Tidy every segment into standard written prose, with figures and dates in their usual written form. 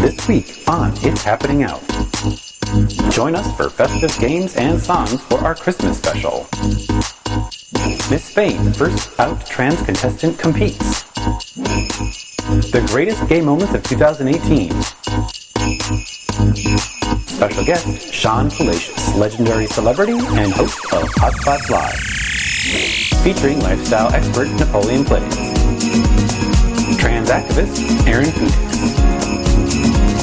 this week on It's Happening Out. Join us for festive games and songs for our Christmas special. Miss Spain, first out trans contestant, competes. The greatest gay moments of 2018. Special guest, Shawn Palacious, legendary celebrity and host of Hotspots Live. Featuring lifestyle expert NapoleonPlays. Trans activist, Aaron Phoenix.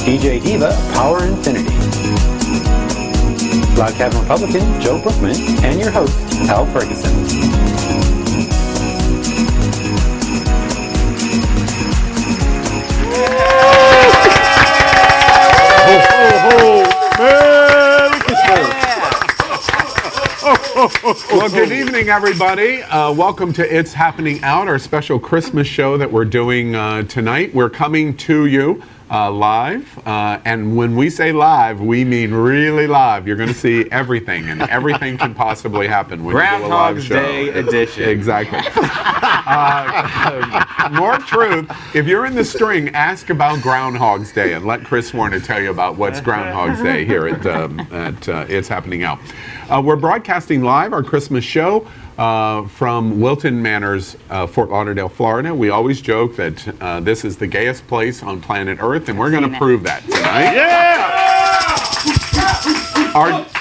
DJ Diva Power Infiniti. Log Cabin Republican, Joe Brookman, and your host, Al Ferguson. Well, good evening, everybody. Welcome to It's Happening Out, our special Christmas show that we're doing tonight. We're coming to you live, and when we say live, we mean really live. You're going to see everything, and everything can possibly happen when you do a live show. Groundhog's Day edition. Exactly. More truth, if you're in the string, ask about Groundhog's Day, and let Chris Warner tell you about what's Groundhog's Day here at It's Happening Out. We're broadcasting live our Christmas show from Wilton Manors, Fort Lauderdale, Florida. We always joke that this is the gayest place on planet Earth, and we're going to prove that tonight. Yeah!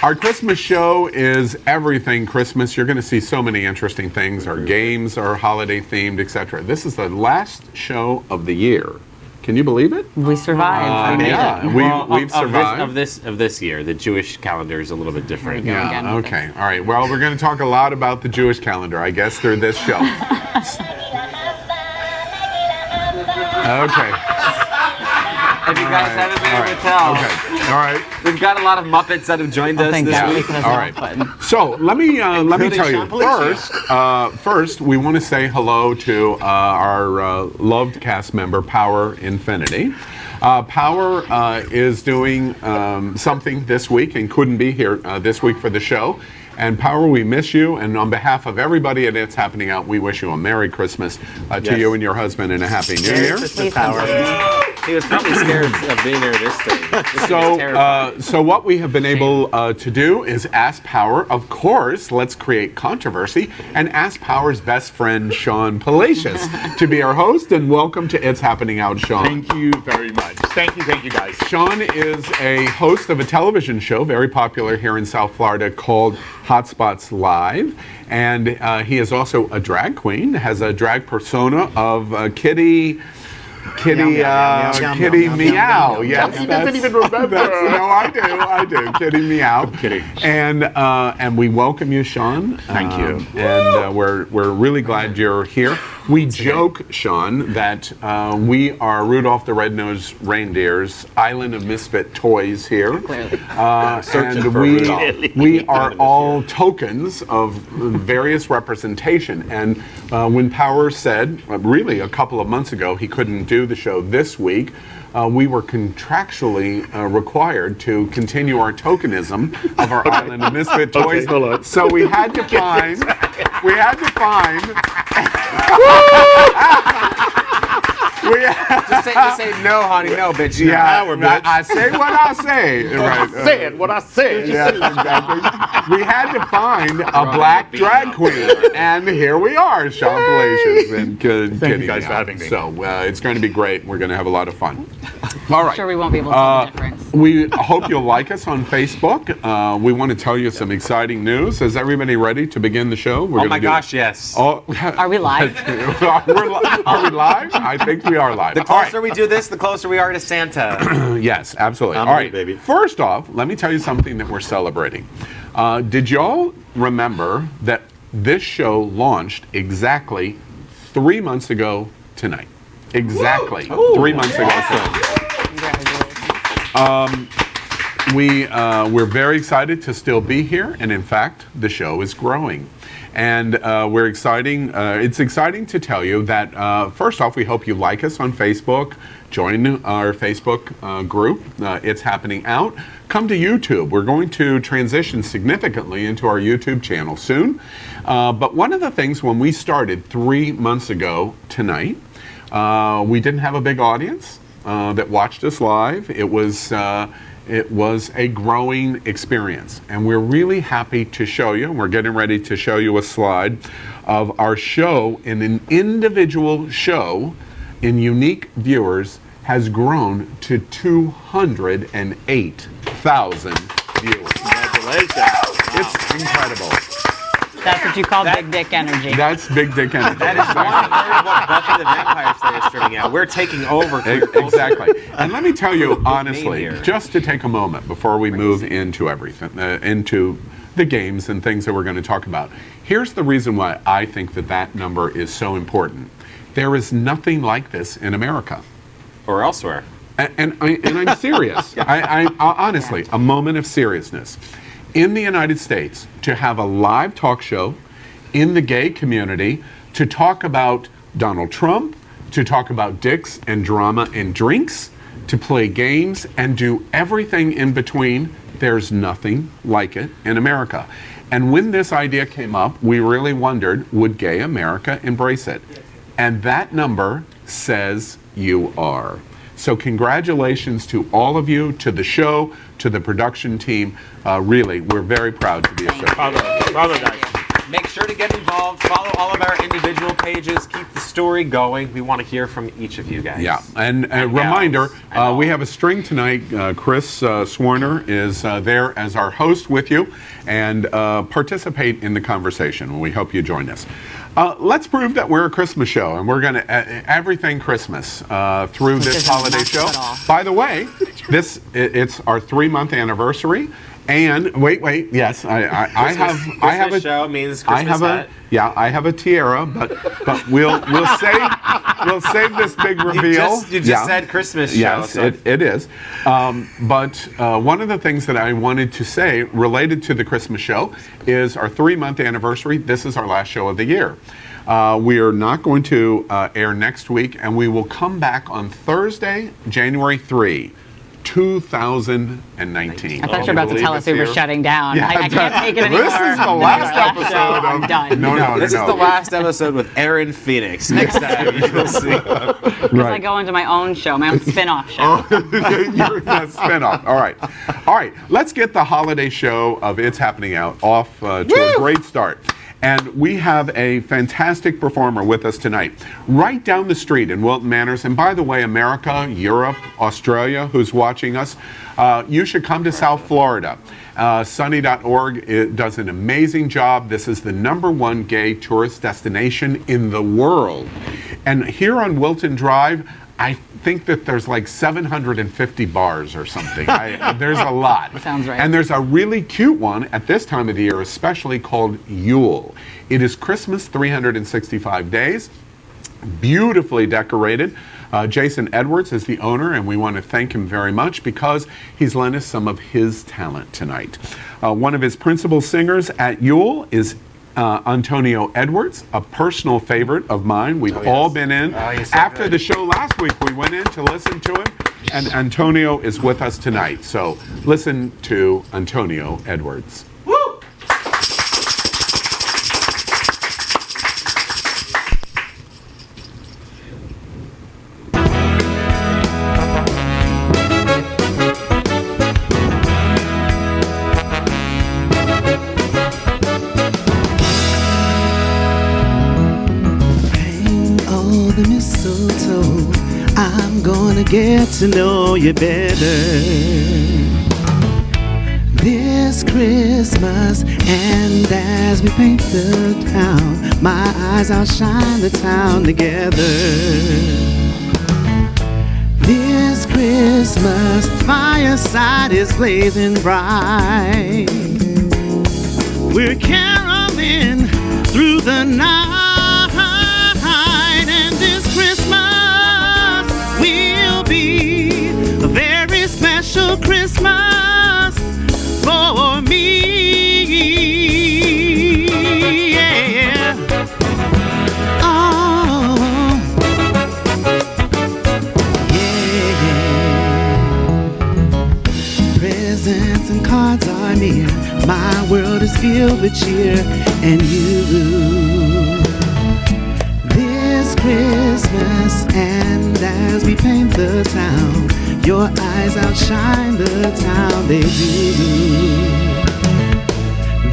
Our Christmas show is everything Christmas. You're going to see so many interesting things. Our games are holiday themed, etc. This is the last show of the year. Can you believe it? We survived. We've survived. Of this year, the Jewish calendar is a little bit different. Yeah, okay. All right. Well, we're going to talk a lot about the Jewish calendar, I guess, through this show. Okay. If you guys haven't been able to tell, okay. All right. We've got a lot of Muppets that have joined us this week. All right. So let me tell you first we want to say hello to our loved cast member Power Infiniti. Power is doing something this week and couldn't be here this week for the show. And Power, we miss you, and on behalf of everybody at It's Happening Out, we wish you a Merry Christmas to you and your husband, and a Happy New Year. Power. He was probably scared of being here this time. So what we have been able to do is ask Power, of course, let's create controversy, and ask Power's best friend, Shawn Palacious, to be our host, and welcome to It's Happening Out, Shawn. Thank you very much. Thank you guys. Shawn is a host of a television show, very popular here in South Florida, called Hotspots Live, and he is also a drag queen, has a drag persona of Kitty Meow. Yes, he doesn't even remember. No, I do. Kitty Meow. I'm kidding. And we welcome you, Shawn. Thank you. And we're really glad you're here. We joke, Shawn, that we are Rudolph the Red-Nosed Reindeer's Island of Misfit Toys here. Clearly. And we are all tokens of various representation. And when Power said, really a couple of months ago, he couldn't do the show this week, we were contractually required to continue our tokenism of our Island of Misfit Toys. Okay, so we had to find. Just say no, honey, no, bitch. Yeah, bitch. I say what I say. Right. Saying what I said. Yeah, exactly. We had to find a black drag queen, and here we are, Shawn Palacious and Kitty. Thank you guys for having me. So it's going to be great. We're going to have a lot of fun. All right. I'm sure we won't be able to tell the difference. We hope you'll like us on Facebook. We want to tell you some exciting news. Is everybody ready to begin the show? Oh my gosh, yes. Oh, Are we live? Are we live? I think we are live. The closer we do this, the closer we are to Santa. Yes, absolutely. I'm All ready, right, baby. First off, let me tell you something that we're celebrating. Did y'all remember that this show launched exactly 3 months ago tonight? Exactly. 3 months ago tonight. We're very excited to still be here, and in fact, the show is growing. And it's exciting to tell you that, first off, we hope you like us on Facebook, join our Facebook group, It's Happening Out. Come to YouTube. We're going to transition significantly into our YouTube channel soon. But one of the things when we started 3 months ago tonight, we didn't have a big audience. that watched us live. It was a growing experience, and we're really happy to show you. We're getting ready to show you a slide of our show, and an individual show in unique viewers has grown to 208,000 viewers. Congratulations. It's incredible. That's what you call big dick energy. That's big dick energy. That is one third of what Buffy the Vampire Slayer is streaming out. We're taking over. Exactly. And let me tell you honestly, here. just to take a moment before we move into everything, into the games and things that we're going to talk about. Here's the reason why I think that number is so important. There is nothing like this in America. Or elsewhere. And I'm serious. I honestly, a moment of seriousness. In the United States, to have a live talk show in the gay community to talk about Donald Trump, to talk about dicks and drama and drinks, to play games and do everything in between, there's nothing like it in America. And when this idea came up, we really wondered, would gay America embrace it? And that number says you are. So congratulations to all of you, to the show, to the production team. Really, we're very proud to be associated. Bravo, guys. Make sure to get involved. Follow all of our individual pages. Keep the story going. We want to hear from each of you guys. Yeah, and a reminder, we have a string tonight. Chris Swarner is there as our host with you, and participate in the conversation. We hope you join us. Let's prove that we're a Christmas show, and we're going to everything Christmas through this holiday show. By the way, it's our 3-month anniversary. And wait, yes, I have a show means Christmas hat. I have a tiara, but we'll save this big reveal. You just said Christmas show. Yes, so it is. But one of the things that I wanted to say related to the Christmas show is our 3-month anniversary. This is our last show of the year. We are not going to air next week, and we will come back on Thursday, January 3. 2019. I thought you were about to tell us we were shutting down. Yeah, I can't take it anymore. This is the last episode. I'm done. No. This is the last episode with Aaron Phoenix. Next time you'll see. Right. I go into my own show, my own spin-off show. You're a spin-off. All right. Let's get the holiday show of It's Happening Out off to a great start. And we have a fantastic performer with us tonight, right down the street in Wilton Manors. And by the way, America, Europe, Australia, who's watching us, you should come to South Florida. Sunny.org does an amazing job. This is the #1 gay tourist destination in the world. And here on Wilton Drive, I think that there's like 750 bars or something. There's a lot. Sounds right. And there's a really cute one at this time of the year, especially called Yule. It is Christmas 365 days, beautifully decorated. Jason Edwards is the owner, and we want to thank him very much because he's lent us some of his talent tonight. One of his principal singers at Yule is Antonio Edwards, a personal favorite of mine. We've all been in. After the show last week, we went in to listen to him, and Antonio is with us tonight. So listen to Antonio Edwards. Get to know you better this Christmas, and as we paint the town, my eyes outshine the town together. This Christmas, fireside is blazing bright. We're caroling through the night, and this Christmas will be a very special Christmas for me. Yeah. Oh, yeah. Presents and cards are near. My world is filled with cheer and you. This Christmas, and as we paint the town, your eyes outshine the town, they do.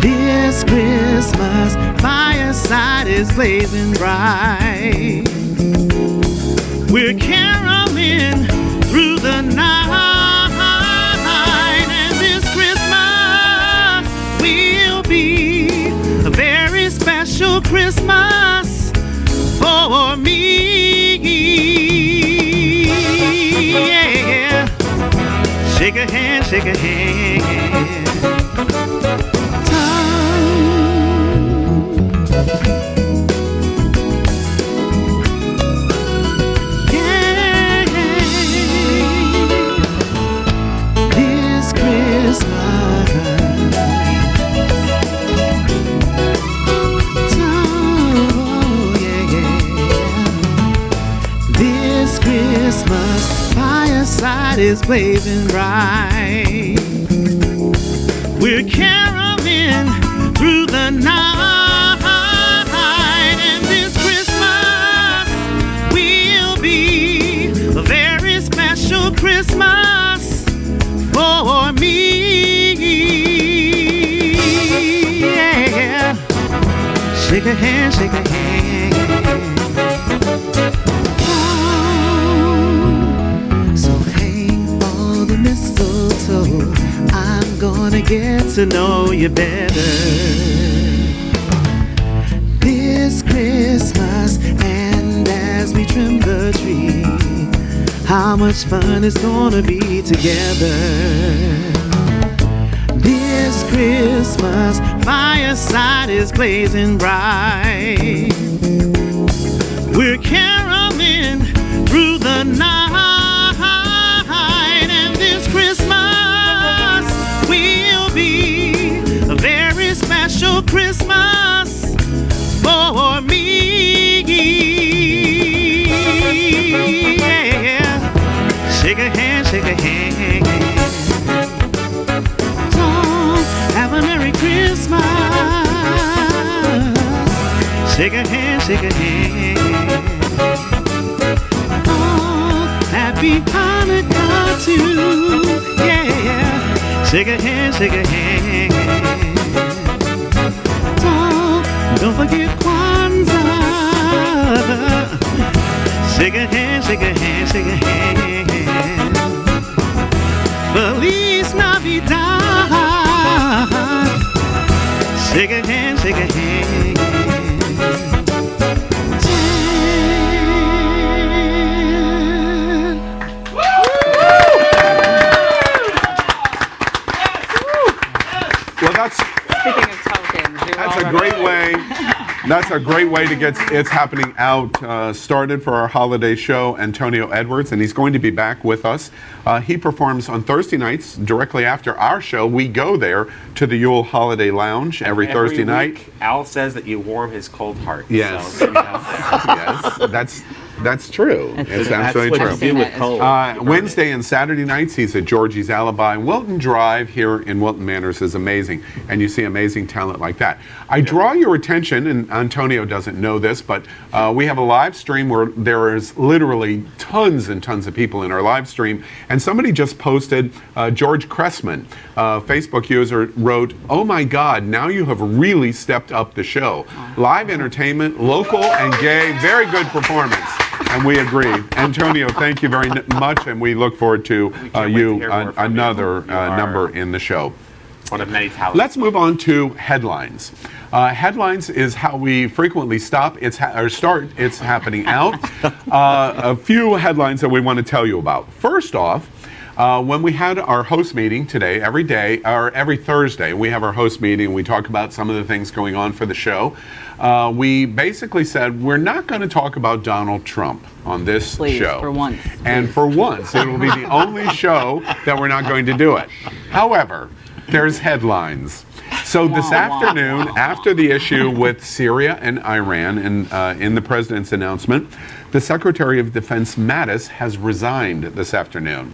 This Christmas, fireside is blazing bright. We're caroling through the night, and this Christmas will be a very special Christmas for me. Yeah. Shake a hand, shake a hand. Yeah. This Christmas, oh yeah. This Christmas, fireside is blazing bright. We're caroling through the night, and this Christmas will be a very special Christmas for me. Yeah. Shake a hand, shake a hand. Oh, so hang all the mistletoe, I'm gonna get to know you better this Christmas, and as we trim the tree, how much fun it's gonna be together. This Christmas, fireside is blazing bright. We're caroling through the night, and this Christmas will be a very special Christmas for me. Yeah. Shake a hand, shake a hand. Don't have a Merry Christmas. Shake a hand, shake a hand. Oh, happy Hanukkah too. Yeah. Shake a hand, shake a hand. Don't forget Kwanzaa. Shake a hand, shake a hand, shake a hand. Feliz Navidad. Shake a hand, shake a hand. Well, that's Speaking of tokens, That's a great way. That's a great way to get It's Happening Out started for our holiday show. Antonio Edwards, and he's going to be back with us. He performs on Thursday nights directly after our show. We go there to the Yule Holiday Lounge every Thursday night. Al says that you warm his cold heart. Yes. So, Yes, that's true. It's absolutely That's what you true. do with cold. Wednesday and Saturday nights, he's at Georgie's Alibi. Wilton Drive here in Wilton Manors is amazing, and you see amazing talent like that. I draw your attention, and Antonio doesn't know this, but we have a live stream where there is literally tons and tons of people in our live stream, and somebody just posted, George Cressman, Facebook user, wrote, "Oh my God, now you have really stepped up the show. Live entertainment, local and gay, very good performance." And we agree. Antonio, thank you very much, and we look forward to another number in the show. One of many talents. Let's move on to headlines. Headlines is how we frequently start It's Happening Out. A few headlines that we want to tell you about. First off, when we had our host meeting today, every Thursday, we have our host meeting. We talk about some of the things going on for the show. We basically said we're not going to talk about Donald Trump on this show. For once. And for once, it will be the only show that we're not going to do it. However, there's headlines. So this afternoon, after the issue with Syria and Iran, and in the president's announcement, the Secretary of Defense Mattis has resigned this afternoon.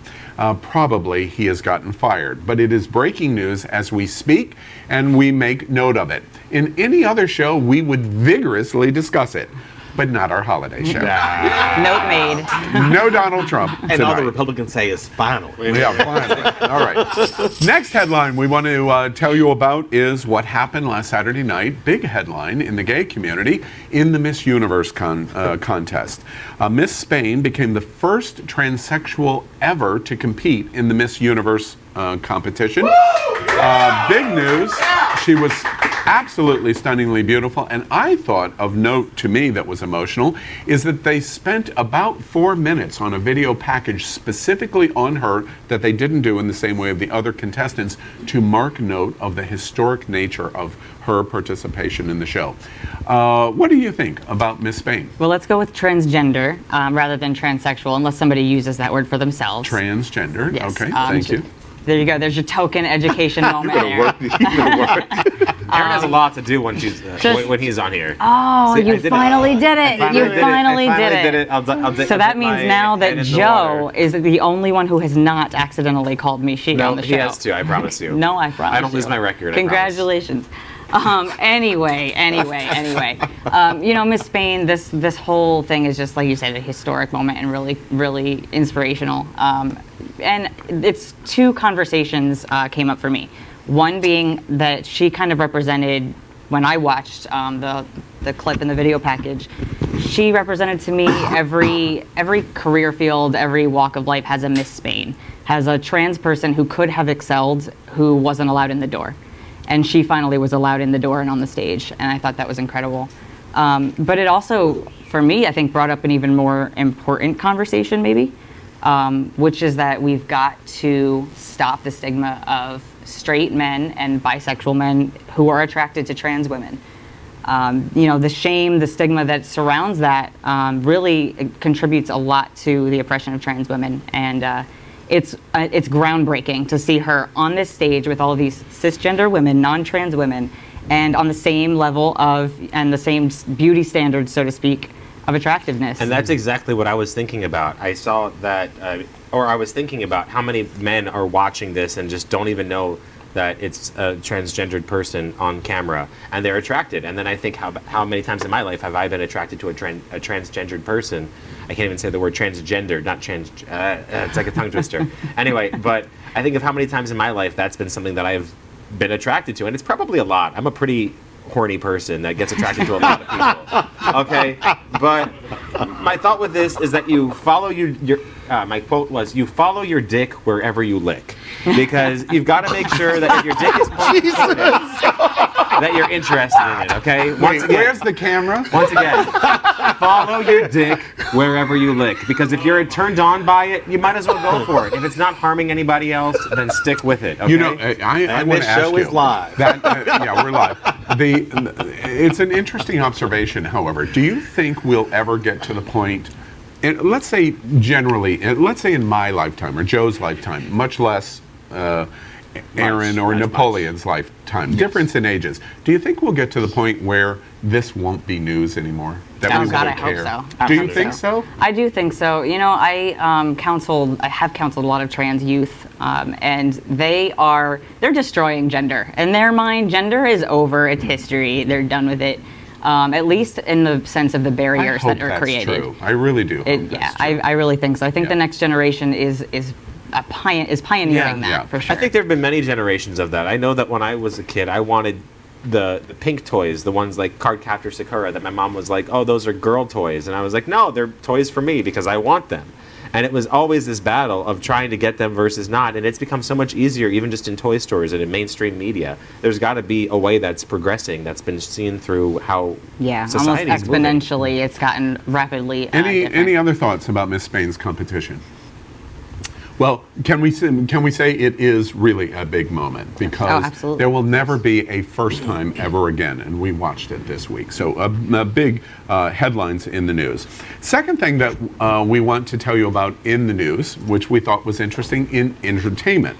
Probably he has gotten fired, but it is breaking news as we speak, and we make note of it. In any other show, we would vigorously discuss it. but not our holiday show. Note made. No Donald Trump And all tonight. the Republicans say is final. Yeah, finally. All right. Next headline we want to tell you about is what happened last Saturday night. Big headline in the gay community in the Miss Universe contest. Miss Spain became the first transsexual ever to compete in the Miss Universe competition. Big news. She was absolutely stunningly beautiful, and I thought of note to me that was emotional is that they spent about 4 minutes on a video package specifically on her that they didn't do in the same way of the other contestants to mark note of the historic nature of her participation in the show. What do you think about Miss Spain? Well, let's go with transgender rather than transsexual, unless somebody uses that word for themselves. Transgender. Yes. Okay, thank you. There you go. There's your token education moment there. Aaron has a lot to do when she's when he's on here. Oh, See, you finally did it. You finally did it. So that means now that Joe is the only one who has not accidentally called me she on the show. He has to, I promise you. No, I promise I don't lose my record. Congratulations. Anyway. You know, Miss Spain, this whole thing is just, like you said, a historic moment and really, really inspirational. And it's two conversations came up for me. One being that she kind of represented, when I watched the clip in the video package, she represented to me every career field, every walk of life has a Miss Spain, has a trans person who could have excelled, who wasn't allowed in the door. And she finally was allowed in the door and on the stage, and I thought that was incredible. But it also, for me, I think brought up an even more important conversation maybe, which is that we've got to stop the stigma of straight men and bisexual men who are attracted to trans women. You know, the shame, the stigma that surrounds that really contributes a lot to the oppression of trans women. And it's groundbreaking to see her on this stage with all of these cisgender women, non-trans women, and on the same level of, and the same beauty standards, so to speak, of attractiveness. And that's exactly what I was thinking about. I saw that, or I was thinking about how many men are watching this and just don't even know that it's a transgendered person on camera, and they're attracted. And then I think how many times in my life have I been attracted to a transgendered person? I can't even say the word transgender, not trans. It's like a tongue twister. Anyway, but I think of how many times in my life that's been something that I have been attracted to, and it's probably a lot. I'm a pretty horny person that gets attracted to a lot of people. Okay, but my thought with this is that you follow your my quote was, you follow your dick wherever you lick, because you've got to make sure that if your dick is pointed that you're interested in it. Okay. Wait, where's the camera? Once again, follow your dick wherever you lick, because if you're turned on by it, you might as well go for it. If it's not harming anybody else, then stick with it. Okay? You know, I want to ask you. This show is live. Yeah, we're live. It's an interesting observation, however. Do you think we'll ever get to the point, let's say generally, let's say in my lifetime or Joe's lifetime, much less Aaron or Napoleon's lifetime, difference in ages. Do you think we'll get to the point where this won't be news anymore? That we God, I won't care? hope so. Do you think so? I do think so. You know, I have counseled a lot of trans youth, and they're destroying gender. In their mind, gender is over, it's history, they're done with it. At least in the sense of the barriers that are created. True. I really do. I really think so. I think the next generation is pioneering that for sure. I think there have been many generations of that. I know that when I was a kid, I wanted the pink toys, the ones like Cardcaptor Sakura, that my mom was like, oh, those are girl toys. And I was like, no, they're toys for me because I want them. And it was always this battle of trying to get them versus not. And it's become so much easier, even just in toy stores and in mainstream media. There's got to be a way that's progressing, that's been seen through how society almost exponentially, it's gotten rapidly Any other thoughts about Miss Spain's competition? Well, can we say it is really a big moment, because there will never be a first time ever again, and we watched it this week. So big headlines in the news. Second thing that we want to tell you about in the news, which we thought was interesting in entertainment,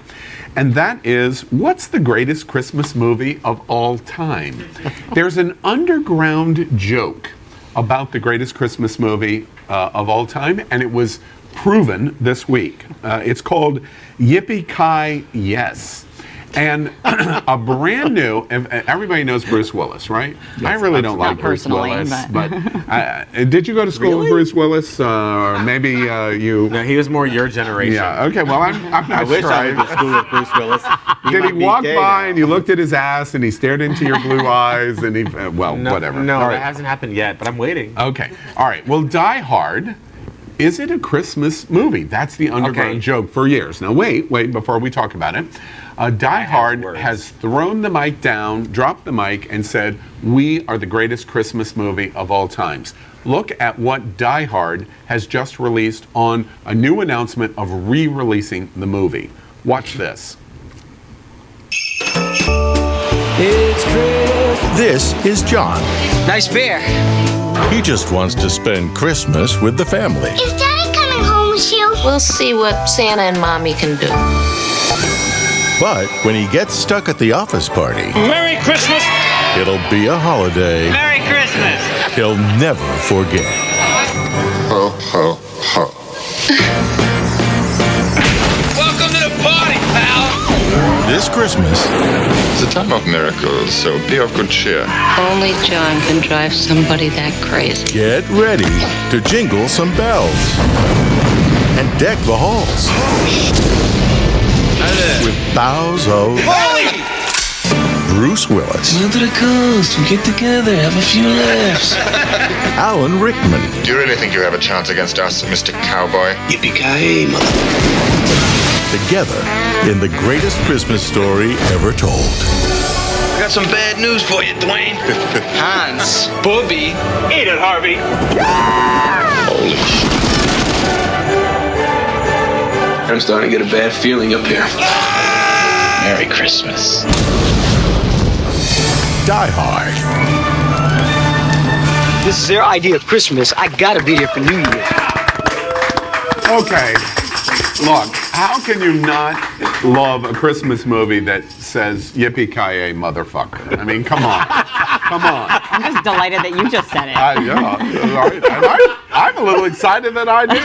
and that is, what's the greatest Christmas movie of all time? There's an underground joke about the greatest Christmas movie of all time, and it was proven this week. It's called Yippee-Ki-Yes. And a brand new, everybody knows Bruce Willis, right? I really don't like Bruce personally, Willis. but- Did you go to school with Bruce Willis? Or maybe you... No, he was more your generation. Yeah, okay, well, I'm not I wish sure. I went to school with Bruce Willis. Did he might be walk gay by now. and you looked at his ass and he stared into your blue eyes and he, well, No, whatever. No, All that right. hasn't happened yet, but I'm waiting. Okay, all right. Well, Die Hard, is it a Christmas movie? That's the underground Okay. joke for years. Now, wait, before we talk about it. Die Hard words. has thrown the mic down, dropped the mic, and said, we are the greatest Christmas movie of all times. Look at what Die Hard has just released on a new announcement of re-releasing the movie. Watch this. This is John. Nice beer. He just wants to spend Christmas with the family. Is Daddy coming home with you? We'll see what Santa and Mommy can do. But when he gets stuck at the office party, Merry Christmas. it'll be a holiday Merry Christmas. he'll never forget. Ho, ho, ho. Welcome to the party, pal. This Christmas, It's a time of miracles, so be of good cheer. Only John can drive somebody that crazy. get ready to jingle some bells and deck the halls with boughs of Bruce Willis, To the coast, we get together, have a few laughs. Alan Rickman, Do you really think you have a chance against us, Mr. Cowboy? Yippee-ki-yay, mother. together in the greatest Christmas story ever told. I got some bad news for you, Dwayne. Hans, Bobby. Eat it, Harvey. Holy shit. I'm starting to get a bad feeling up here. Merry Christmas. Die Hard. This is their idea of Christmas. I gotta be here for New Year. Okay, look, how can you not love a Christmas movie that says yippee-ki-yay, motherfucker? I mean, come on. Come on. I'm just delighted that you just said it. Yeah, all right. I'm a little excited that I did.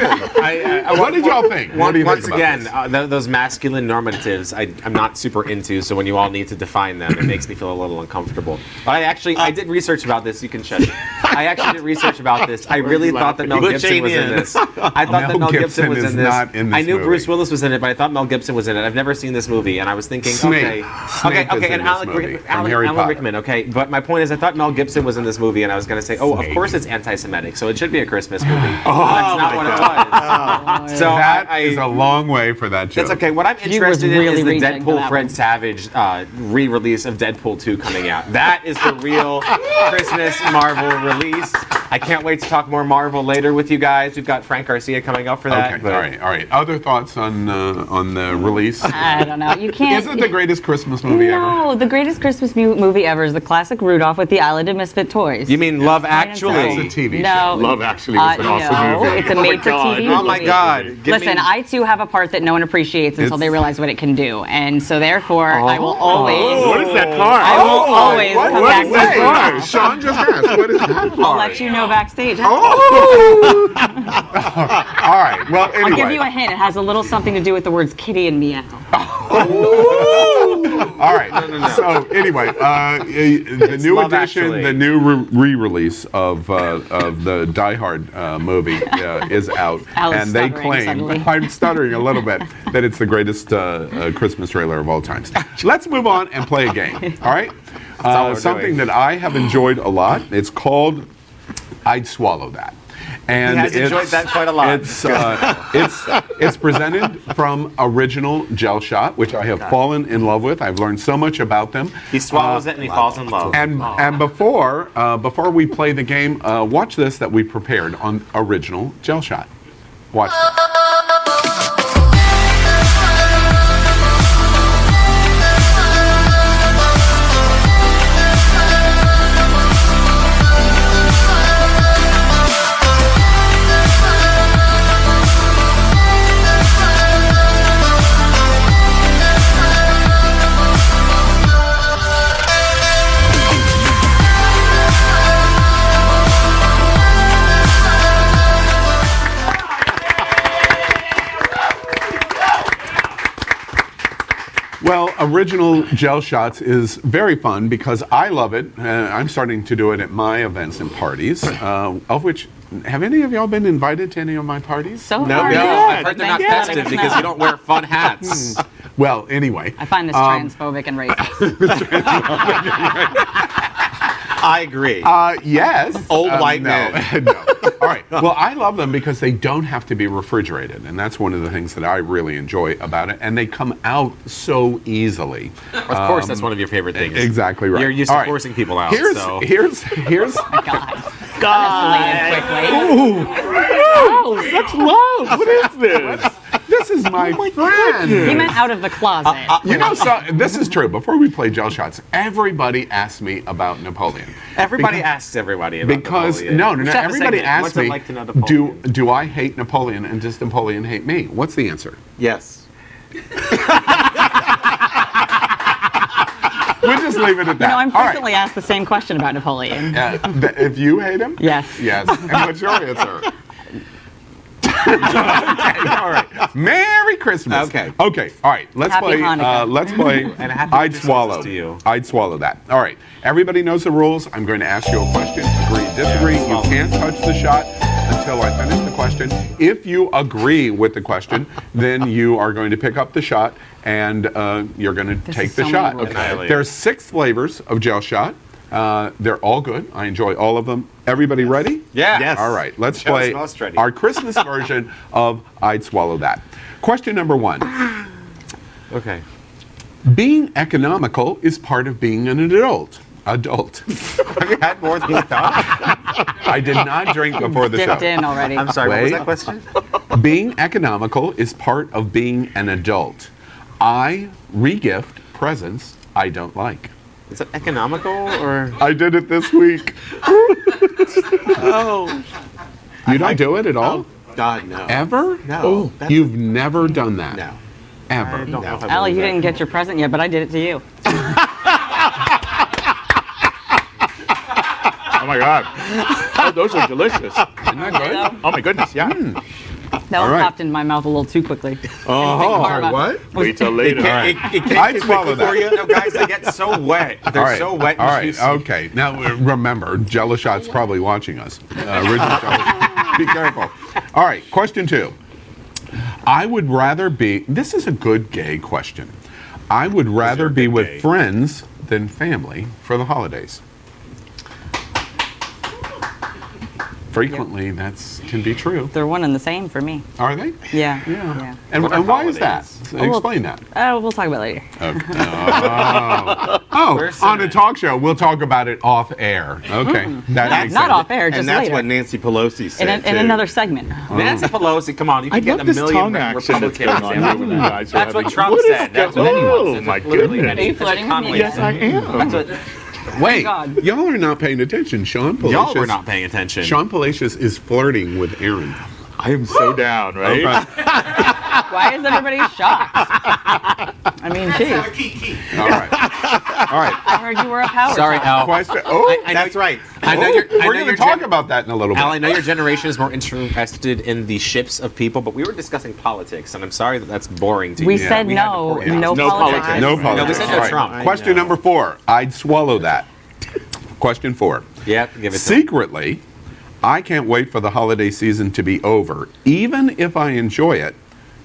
What did y'all think? What do you Once think about again, this? those masculine normatives, I'm not super into. So when you all need to define them, it makes me feel a little uncomfortable. But I did research about this. You can shut it. I actually did research about this. I really thought that Mel Gibson was in this. I thought that Mel Gibson was is in this. not in this I knew movie. Bruce Willis was in it, but I thought Mel Gibson was in it. I've never seen this movie, and I was thinking, Snape. Snape is in and this Alan movie from Harry Alan Potter. Rickman, okay. But my point is, I thought Mel Gibson was in this movie, and I was going to say, of course it's anti-Semitic, so it should be a Christmas movie. That's not what it was. So That is a long way for that joke. It's okay. What I'm was interested in really is the reaching for Deadpool that Fred one. Savage re-release of Deadpool 2 coming out. That is the real Christmas Marvel release. I can't wait to talk more Marvel later with you guys. We've got Frank Garcia coming up for that. Okay, all right. Other thoughts on the release? I don't know. You can't. Is it the greatest Christmas movie ever? No, the greatest Christmas movie ever is the classic Rudolph with the Island of Misfit Toys. You mean Love That's Actually? a TV No. show. Love Actually was an awesome no, movie. it's a made-for-TV movie. Oh my God! Listen, I too have a part that no one appreciates until they realize what it can do, and so therefore I will always. What is that part? I will always come back is to that it. part? Sean just asked. What is that I'll part? let you know backstage. All right. Well, anyway. I'll give you a hint. It has a little something to do with the words Kitty and Meow. All right. So anyway, the new Love edition, Actually. the new re-release of the Die Hard movie is out, Al is and they stuttering claim suddenly. I'm stuttering a little bit that it's the greatest Christmas trailer of all times. Let's move on and play a game. All right. all we're Something doing. that I have enjoyed a lot. It's called I'd Swallow That. And He has enjoyed that quite a lot. It's presented from Original Gel Shot, which I have fallen in love with. I've learned so much about them. He swallows it and he falls in love. And before we play the game, watch this that we prepared on Original Gel Shot. Watch this. Well, original gel shots is very fun because I love it. I'm starting to do it at my events and parties, of which, have any of y'all been invited to any of my parties? So No, far, I've heard they're not festive because you don't wear fun hats. Well, anyway. I find this transphobic and racist. I agree. Yes. Old white no, man. no. All right. Well, I love them because they don't have to be refrigerated, and that's one of the things that I really enjoy about it. And they come out so easily. Of course, that's one of your favorite things. Exactly right. You're used All to right. forcing people out. Here's. God. Quickly. Oh, that's love. What is this? This is my friend. He meant out of the closet. You know, so this is true. Before we play gel shots, everybody asked me about Napoleon. Everybody asks everybody about Napoleon. No. Let's have a Everybody segment. asks What's it me, like to know Napoleon? do I hate Napoleon and does Napoleon hate me? What's the answer? Yes. We'll just leave it at that. I'm All right. frequently asked the same question about Napoleon. If you hate him? Yes. Yes. And what's your answer? Okay, all right. Merry Christmas. Okay. Okay. All right. Let's Happy play. Hanukkah. Let's play. And happy I'd Christmas swallow. to you. I'd swallow that. All right. Everybody knows the rules. I'm going to ask you a question. Agree, disagree. You can't touch the shot until I finish the question. If you agree with the question, then you are going to pick up the shot and you're going to take the shot. Okay. There's 6 flavors of gel shot. They're all good. I enjoy all of them. Everybody ready? Yeah. Yes. All right, let's Show us play most ready. our Christmas version of I'd Swallow That. Question number 1. Okay. Being economical is part of being an adult. Have you had more than you thought? I did not drink before the show. Dipped in already. I'm sorry, what was Wait. that question? Being economical is part of being an adult. I regift presents I don't like. Is it economical or? I did it this week. Oh. You don't do it at all? God, no. Ever? No. That's- You've never done that? No. Ever? I don't know if I Allie, believe you that. didn't get your present yet, but I did it to you. Oh my God. Oh, those are delicious. Isn't that good? Oh my goodness, yeah. That one right. popped into my mouth a little too quickly. Oh, sorry, karma. what? Wait till later. I'd swallow that. No, guys, they get so wet. They're All right. so wet and All right. juicy. Okay. Now remember, Jello Shot's probably watching us. Original Jello. Be careful. All right. Question 2. I would rather be. This is a good gay question. I would rather be with gay. friends than family for the holidays. Frequently, that can be true. They're one and the same for me. Are they? Yeah. Yeah. And What are why is that? holidays? Explain that. We'll talk about it later. Okay. Oh, Where's on a Simon? talk show, we'll talk about it off air. Okay. That makes Not sense. off air, just And that's later. what Nancy Pelosi said, in too. another segment. Nancy Pelosi, come on, you I can get love a this million tongue accent that's Republicans going on here when you guys are That's what having- Trump What is said. That's go- what he Oh, wants. my Literally goodness. anything. Are you flirting with me? Conway Yes, said. I am. That's what Wait, God. y'all are not paying attention. Shawn Palacious. y'all were not paying attention. Shawn Palacious is flirting with Aaron. I am so down, right? Why is everybody shocked? I mean, geez. All right. All right. I heard you were a power Sorry, top. Al. Question. Oh, I know- That's right. I know you're. we're going to talk about that in a little bit. Al, I know your generation is more interested in the ships of people, but we were discussing politics, and I'm sorry that that's boring to We you. said We had no, important no No politics. politics. No No, politics. we said no All right. Trump. Question number 4. I'd swallow that. Question 4. Yeah, give it to him. Secretly, I can't wait for the holiday season to be over, even if I enjoy it,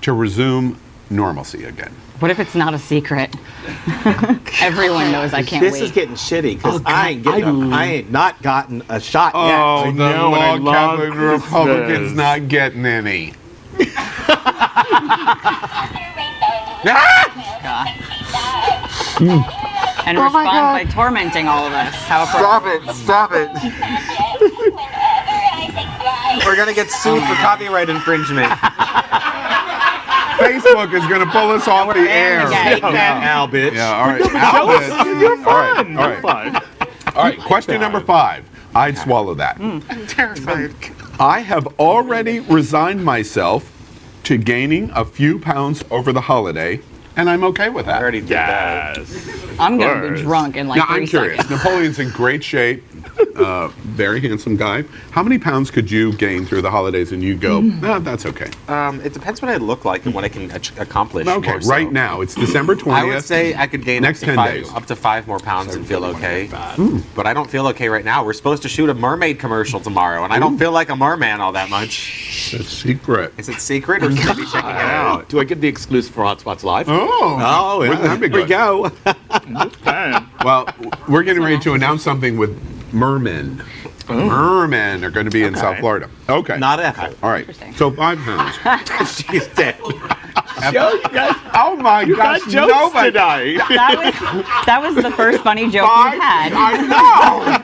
to resume normalcy again. What if it's not a secret? Everyone knows I can't This wait. is getting shitty because I ain't not gotten a shot yet. Oh, the know, and I log love cabin Republicans Christmas. not getting any. And respond by tormenting all of us. How appropriate. Stop it! We're gonna get sued for copyright infringement. Facebook is going to pull us off the air. again. Al, bitch. Yeah, all right. Albert. You're fun. All right. You're fun. All right, question number 5. I'd swallow that. I have already resigned myself to gaining a few pounds over the holiday, and I'm okay with I that. already did that. Yes. I'm going to course. be drunk in like Now, 3 I'm curious. seconds. Napoleon's in great shape. very handsome guy. How many pounds could you gain through the holidays and you go, that's okay? It depends what I look like and what I can accomplish. Okay, more so. right now, it's December 20th. I would say I could gain next 10 days. up to 5 more pounds and feel okay. But I don't feel okay right now. We're supposed to shoot a mermaid commercial tomorrow, and I don't feel like a merman all that much. It's secret. Is it secret, or should we be checking it out? Do I get the exclusive for Hot Spots Live? Oh, yeah. wouldn't that be good? Here we go. Well, we're getting ready to announce something with mermen. Mermen are going to be in South Florida. Okay. Not Ethel. All right. So 5 pounds. She's dead. Oh my gosh! Jokes Nobody. today. That was the first funny joke you had. I know.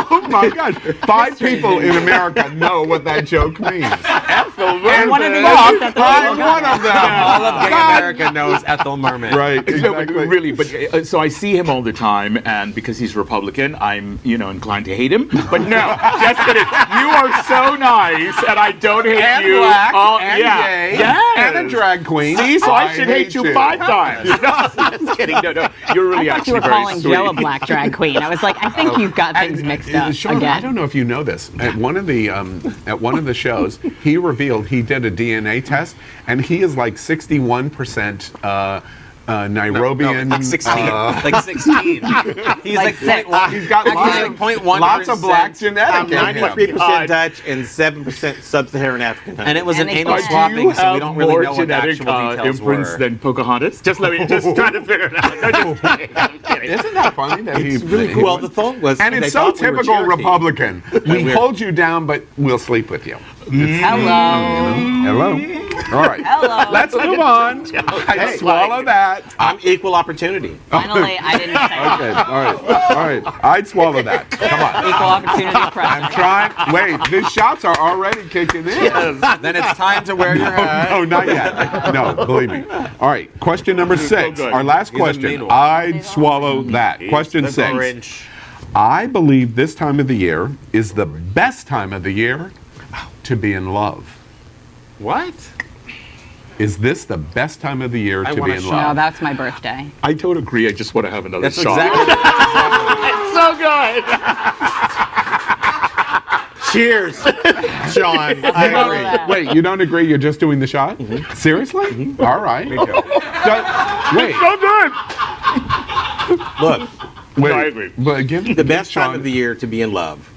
Oh my gosh! 5 people in America know what that joke means. And one of the I'm idiots at the one of them. All of gay America knows Ethel Merman. Right. No, but Exactly. really, but so I see him all the time, and because he's Republican, I'm inclined to hate him. But no, just kidding. You are so nice, and I don't hate And you. black, Oh, and yeah. gay, Yes. and a drag queen. See, so I should hate you 5 times. No, just kidding. No, you're really I thought you actually were very calling sweet. Joe a black drag queen. I was like, I think you've got things mixed up Shawn, again. I don't know if you know this. At one of the shows, he revealed he did a DNA test, and he is like 61% Nairobian. Like 16. Like 16. He's like six. 0.1. He's got lots of black genetic in him. 93% Dutch and 7% sub-Saharan African. And it was an And anal they swapping, so we have don't really more know what the genetic actual details imprints were. than Pocahontas? Just trying to figure it out. No, just kidding. I'm kidding. Isn't that funny? That It's he, really cool. Well, the thought was, and they it's so thought we were typical Cherokee. Republican. We we're- hold you down, but we'll sleep with you. Hello. Hello. All right. Hello. Let's move on. Hey, swallow that. I'm equal opportunity. Finally, I didn't say Okay. All right. I'd swallow that. Come on. equal opportunity I'm press. trying. Wait, the shots are already kicking in. Then it's time to wear your hat. No, not yet. No, believe me. All right. Question number 6. good. Our last He's a question. mean one. I'd swallow that. Question The 6. Grinch. I believe this time of the year is the best time of the year to be in love. What? Is this the best time of the year to be wanna in show- No, love? that's my birthday. I don't agree. I just want to have another That's shot. exactly. It's so good. Cheers, Shawn. I Swallow agree. that. Wait, you don't agree? You're just doing the shot? Seriously? All right. Wait, So good. Look, wait. I agree. But give the best time of the year to be in love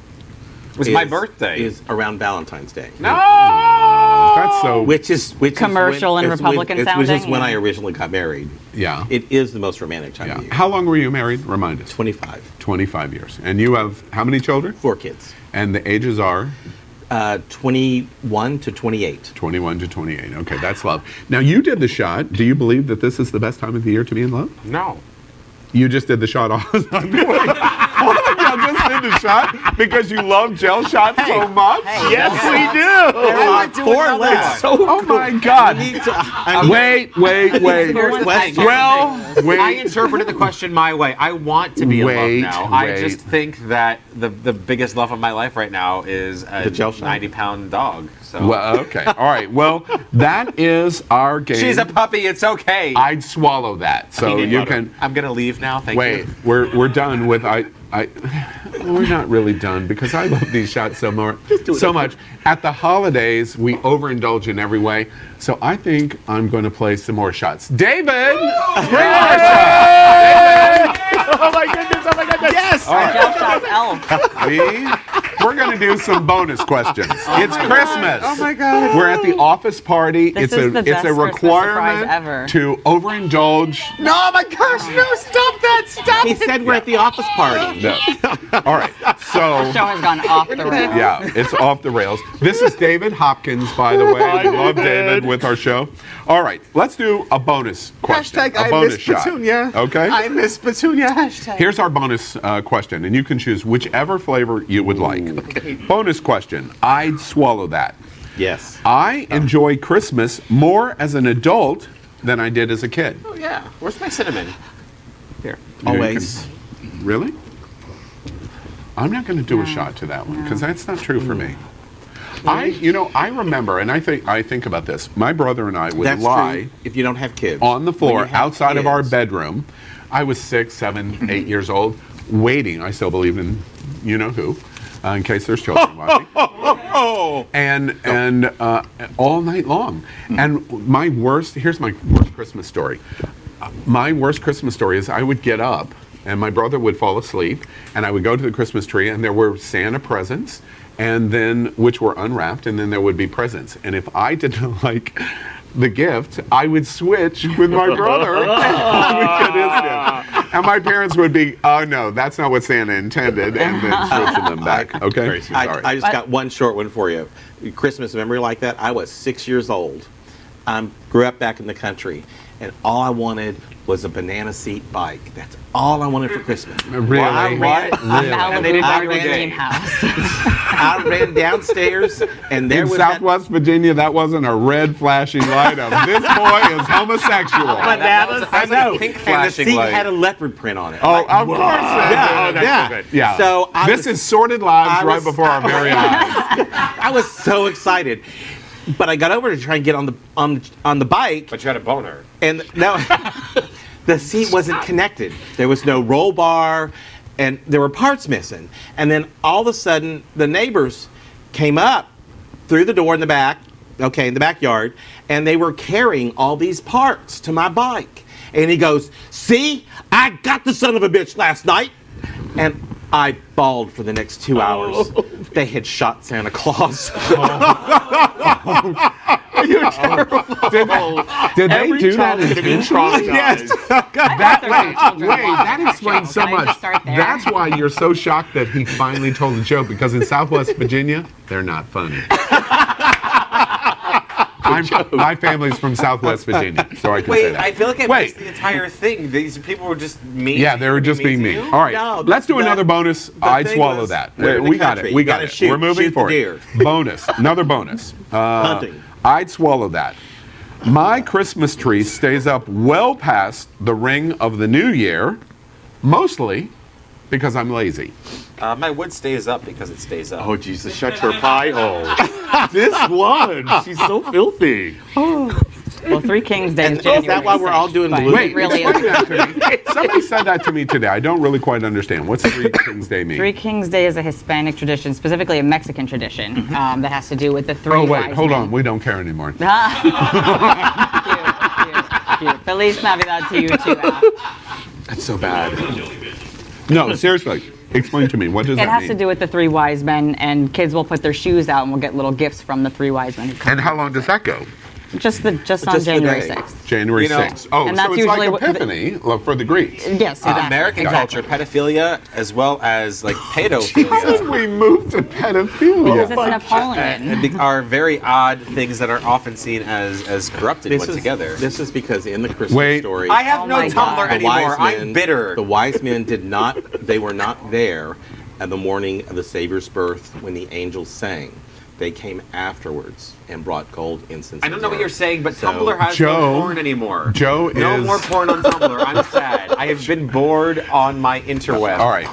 It was my birthday. is around Valentine's Day. That's so. Which is Commercial and it's Republican Which is sounding, when yeah. I originally got married. Yeah. It is the most romantic time Yeah. of year. How long were you married? Remind us. 25. 25 years. And you have how many children? 4 kids. And the ages are 21 to 28. 21 to 28. Okay, that's love. Now, you did the shot. Do you believe that this is the best time of the year to be in love? No. You just did the shot all the time. All of y'all just did the shot because you love gel shots so much? Yes, we do. 4 left. Oh my God. Wait. Here's the thing. Well, I wait. interpreted the question my way. I want to be in Wait, love now. I wait. just think that the biggest love of my life right now is a The gel shot? 90-pound dog. So Well, okay. All right. Well, that is our game. she's a puppy. It's okay. I'd swallow that. So Peanut you butter. can. I'm gonna leave now. Thank Wait, you. we're done with we're not really done because I love these shots so much. At the holidays, we overindulge in every way. So I think I'm going to play some more shots. David, bring our shot. Oh my goodness. Oh my goodness. Yes! Gel shot elf. We're going to do some bonus questions. It's Christmas. Oh my God. We're at the office party. This it's is a the it's best a Christmas surprise requirement ever. to overindulge. No, my gosh, no, stop that. Stop He said we're at the office party. No. All right. So Show has gone off the rails. yeah, it's off the rails. This is David Hopkins, by the way. Hi, We love David. David with our show. All right, let's do a bonus question. Hashtag a I bonus miss shot. Petunia. Okay. I miss Petunia. Hashtag. Here's our bonus question, and you can choose whichever flavor you would like. Bonus question. I'd swallow that. Yes. I enjoy Christmas more as an adult than I did as a kid. Oh yeah. Where's my cinnamon? Here. Always. Really? I'm not going to do a shot to that one because that's not true for me. I remember, and I think about this. My brother and I would That's lie true if you don't have kids. on the When floor you have outside of our kids- bedroom. I was 6, 7, 8 years old, waiting. I still believe in you know who, in case there's children watching. And all night long. And here's my worst Christmas story. My worst Christmas story is I would get up and my brother would fall asleep and I would go to the Christmas tree and there were Santa presents and then which were unwrapped and then there would be presents. And if I didn't like the gift, I would switch with my brother and get his gift. And my parents would be, oh no, that's not what Santa intended, and then switching them back. Okay? Sorry. I just got one short one for you. Christmas memory like that. I was 6 years old. Grew up back in the country, and all I wanted was a banana seat bike. That's all I wanted for Christmas. Really? And they didn't have a dream house. I ran downstairs, and there in was Southwest Virginia, that wasn't a red flashing light of this boy is homosexual. Bananas, I know. Pink And the flashing seat light. had a leopard print on it. Oh, of course. Yeah. So this is Sordid Lives right before our very eyes. I was so excited. But I got over to try and get on the bike. But you had a boner. And no, the seat wasn't connected. There was no roll bar, and there were parts missing. And then all of a sudden, the neighbors came up through the door in the back, in the backyard, and they were carrying all these parts to my bike. And he goes, "See, I got the son of a bitch last night." And I bawled for the next 2 hours. They had shot Santa Claus. You're terrible. Did they do that? Yes. That explains so much. That's why you're so shocked that he finally told the joke, because in Southwest Virginia, they're not funny. My family's from Southwest Virginia, so I can say that. I feel like I missed the entire thing. These people were just mean. Yeah, they were just being mean. All right, let's do another bonus. I'd swallow that. We got it. We got it. We're moving forward. Bonus. Another bonus. Hunting. I'd swallow that. My Christmas tree stays up well past the ring of the new year, mostly because I'm lazy. My wood stays up because it stays up. Oh, Jesus, shut your pie hole. This one, she's so filthy. Well, Three Kings Day is January. Is that why we're all doing the Wait, really explain that to me. Somebody said that to me today. I don't really quite understand. What's Three Kings Day mean? Three Kings Day is a Hispanic tradition, specifically a Mexican tradition, that has to do with the three Oh, wait, wise hold men. on. We don't care anymore. Cute. Feliz Navidad to you too, Al. That's so bad. No, seriously. Explain to me. What does that mean? It has to do with the three wise men, and kids will put their shoes out and will get little gifts from the three wise men. And how long does that go? Just on January 6th. January 6th. Oh, and so that's it's like usually Epiphany for the Greeks. Yes, exactly. American culture, pedophilia, as well as like How pedophilia. did we move to pedophilia? Because it's Napoleon. Are very odd things that are often seen as corrupted when together. This is because in the Christmas story, I have no Tumblr the anymore. wise men- I'm bitter. The wise men they were not there at the morning of the Savior's birth when the angels sang. They came afterwards and brought gold, incense. I don't know what you're saying, but So- Tumblr has no porn anymore. Joe No is... more porn on Tumblr. I'm sad. I have been bored on my interweb. All right.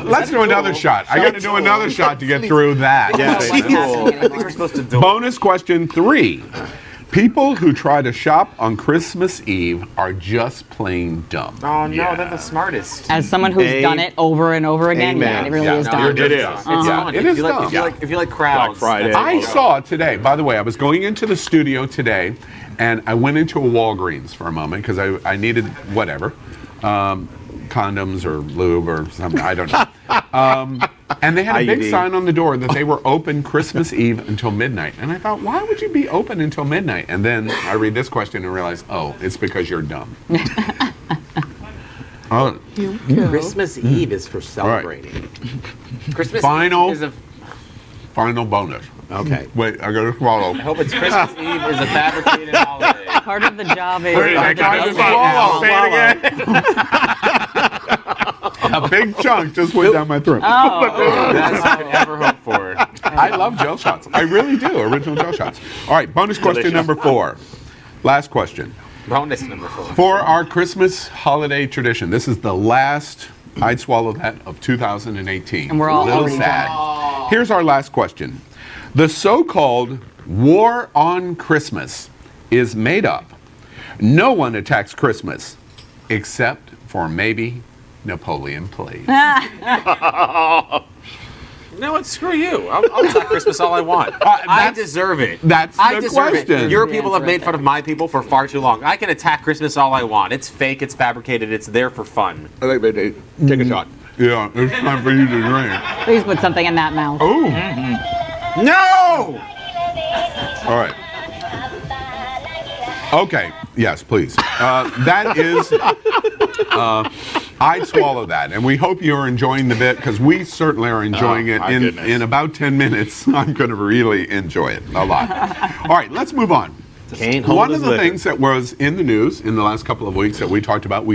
Let's do another shot. I got to do another shot to get through that. Yeah, I think we're supposed to do Bonus question 3. People who try to shop on Christmas Eve are just plain dumb. Oh no, they're the smartest. As someone who's done it over and over again, Amen. yeah, it really is dumb. It is. It's fun. It If is you like- dumb. If you like crowds. Black Friday. I saw today, by the way, I was going into the studio today, and I went into a Walgreens for a moment because I needed whatever, condoms or lube or something, I don't know. And they had a big IUD. sign on the door that they were open Christmas Eve until midnight. And I thought, why would you be open until midnight? And then I read this question and realize, oh, it's because you're dumb. Oh, Christmas Eve is for celebrating. Christmas Final. Eve is a. final bonus. Okay. Wait, I gotta swallow. I hope it's Christmas Eve is a fabricated holiday. Part of the job is. I gotta swallow. Say it again. A big chunk just went down my throat. Oh, That's all I could ever hope for. I love gel shots. I really do. Original gel shots. All right, bonus question number 4. Last question. Bonus number 4. For our Christmas holiday tradition, this is the last I'd swallow that of 2018. And we're all a little already sad. Here's our last question. The so-called War on Christmas is made up. No one attacks Christmas except for maybe Napoleon Plays. No, it's screw you. I'll attack Christmas all I want. I deserve it. That's I the deserve question. it. Your people have made fun of my people for far too long. I can attack Christmas all I want. It's fake. It's fabricated. It's there for fun. Take a shot. Yeah, it's time for you to drink. Please put something in that mouth. Oh. No! All right. Okay. Yes, please. That is. I'd swallow that, and we hope you're enjoying the bit because we certainly are enjoying it. In about 10 minutes, I'm going to really enjoy it a lot. All right, let's move on. One of the things that was in the news in the last couple of weeks that we talked about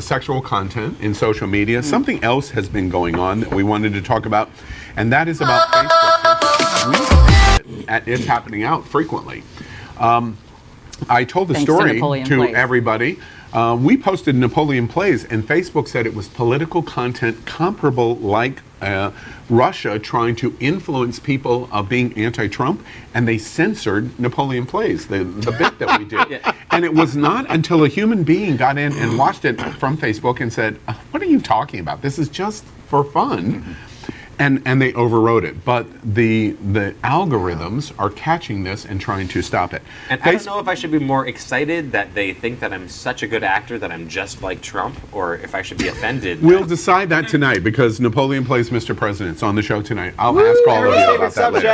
sexual content in social media. Something else has been going on that we wanted to talk about, and that is about Facebook. It's happening out frequently. I told the story to everybody. We posted Napoleon Plays, and Facebook said it was political content comparable like Russia trying to influence people of being anti-Trump, and they censored Napoleon Plays, the bit that we did. And it was not until a human being got in and watched it from Facebook and said, what are you talking about? This is just for fun. And they overrode it. But the algorithms are catching this and trying to stop it. And I don't know if I should be more excited that they think that I'm such a good actor that I'm just like Trump, or if I should be offended. We'll decide that tonight because Napoleon Plays Mr. President's on the show tonight. I'll ask all of you about that later.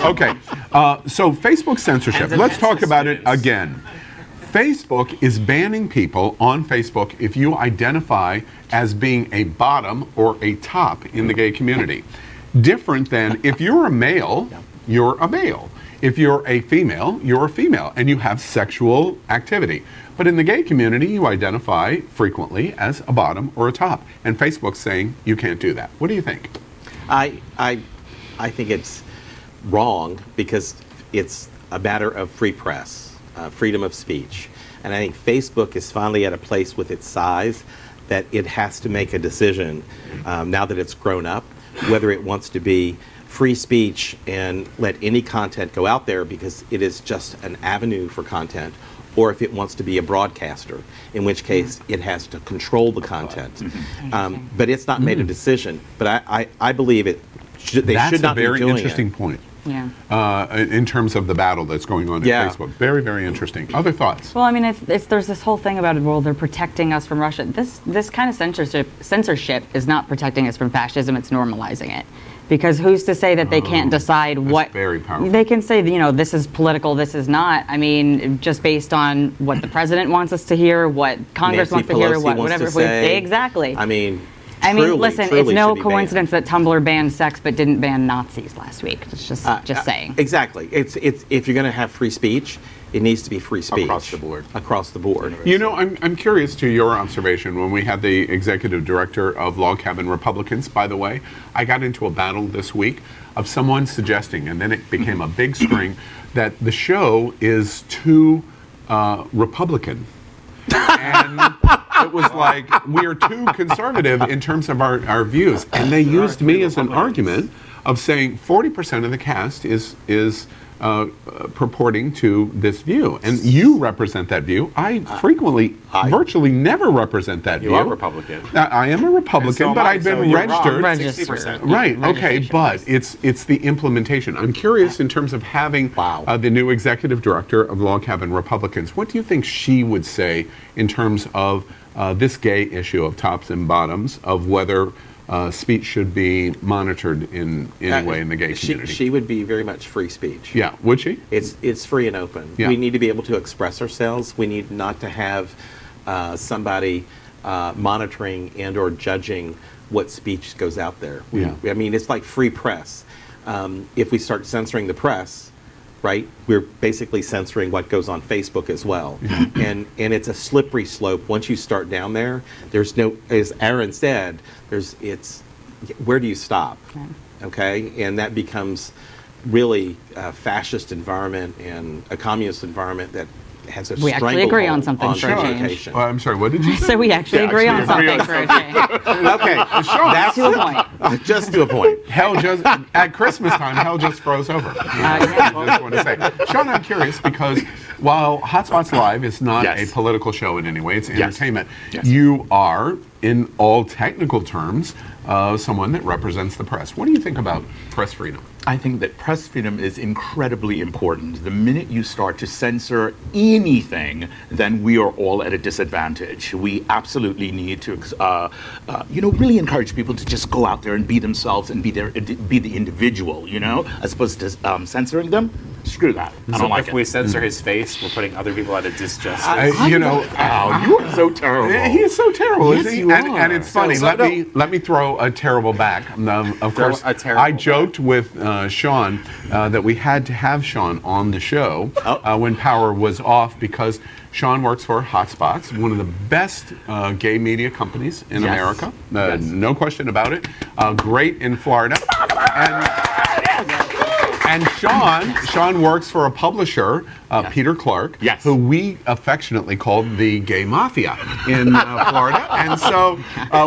Okay, so Facebook censorship. Let's talk about it again. Facebook is banning people on Facebook if you identify as being a bottom or a top in the gay community. Different than if you're a male, you're a male. If you're a female, you're a female, and you have sexual activity. But in the gay community, you identify frequently as a bottom or a top. And Facebook's saying you can't do that. What do you think? I think it's wrong because it's a matter of free press. Freedom of speech. And I think Facebook is finally at a place with its size that it has to make a decision now that it's grown up, whether it wants to be free speech and let any content go out there because it is just an avenue for content, or if it wants to be a broadcaster, in which case it has to control the content. But it's not made a decision. But I believe they should not be doing it. That's a very interesting point. Yeah. In terms of the battle that's going on in Facebook. Very, very interesting. Other thoughts? Well, I mean, there's this whole thing about, well, they're protecting us from Russia. This kind of censorship is not protecting us from fascism, it's normalizing it. Because who's to say that they can't decide what... very powerful. They can say, this is political, this is not. I mean, just based on what the president wants us to hear, what Congress wants to hear, whatever. Exactly. I mean, listen, it's no coincidence that Tumblr banned sex but didn't ban Nazis last week. It's just saying. Exactly. It's if you're going to have free speech, it needs to be free speech across the board. Across the board. I'm curious to your observation when we had the executive director of Log Cabin Republicans. By the way, I got into a battle this week of someone suggesting, and then it became a big string, that the show is too Republican. And it was like, we are too conservative in terms of our views. And they used me as an argument of saying 40% of the cast is purporting to this view. And you represent that view. I virtually never represent that view. You are Republican. I am a Republican, but I've been registered. 60%. Right, okay, but it's the implementation. I'm curious in terms of having the new executive director of Log Cabin Republicans. What do you think she would say in terms of this gay issue of tops and bottoms, of whether speech should be monitored in any way in the gay community? She would be very much free speech. Yeah, would she? It's free and open. Yeah. We need to be able to express ourselves. We need not to have somebody monitoring and or judging what speech goes out there. I mean, it's like free press. If we start censoring the press, right, we're basically censoring what goes on Facebook as well. And it's a slippery slope. Once you start down there, there's no, as Aaron said, where do you stop? Okay? And that becomes really a fascist environment and a communist environment that has a We actually agree on something for a change. I'm sorry, what did you say? So we actually agree on something for a change. Okay, that's to a point. Just to a point. At Christmas time, hell just froze over. I just want to say. Shawn, I'm curious because while Hotspots Live is not a political show in any way, it's entertainment, you are, in all technical terms, someone that represents the press. What do you think about press freedom? I think that press freedom is incredibly important. The minute you start to censor anything, then we are all at a disadvantage. We absolutely need to, really encourage people to just go out there and be themselves and be the individual, as opposed to censoring them. Screw that. I don't like it. If we censor his face, we're putting other people at a disjustice. You are so terrible. He is so terrible, yes, isn't he? You and it's funny. Let me throw a terrible back. Of course, I joked with Shawn that we had to have Shawn on the show when Power was off because Shawn works for Hotspots, one of the best gay media companies in America. No question about it. Great in Florida. And Shawn works for a publisher, Peter Clark, who we affectionately called the Gay Mafia in Florida. And so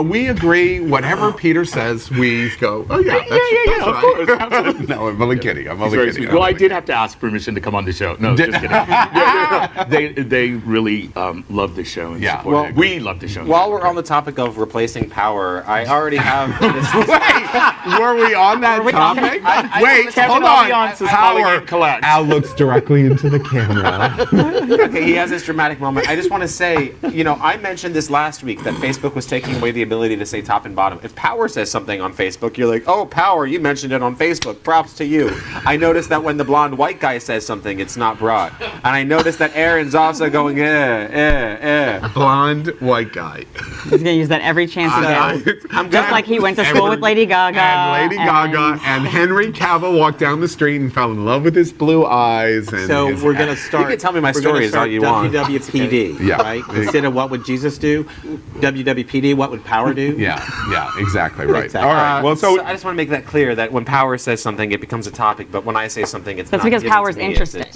we agree, whatever Peter says, we go, oh yeah, that's of course. Absolutely. No, I'm only kidding. I'm only kidding. Well, I did have to ask permission to come on the show. No, just kidding. They really love the show. And support it. We love the show. While we're on the topic of replacing Power, I already have this. Wait, were we on that topic? Wait, hold on. Power. Al looks directly into the camera. Okay, he has this dramatic moment. I just want to say, I mentioned this last week that Facebook was taking away the ability to say top and bottom. If Power says something on Facebook, you're like, oh, Power, you mentioned it on Facebook. Props to you. I noticed that when the blonde white guy says something, it's not broad. And I noticed that Aaron's also going, Blonde white guy. He's going to use that every chance he gets. Just like he went to school with Lady Gaga. And Lady Gaga and Henry Cavill walked down the street and fell in love with his blue eyes. And so we're going to start. You can tell me my stories all you want. WWPD, right? Instead of what would Jesus do, WWPD, what would Power do? Yeah, exactly right. Exactly. All right. Well, so I just want to make that clear that when Power says something, it becomes a topic. But when I say something, it's that's not. That's because Power's interested.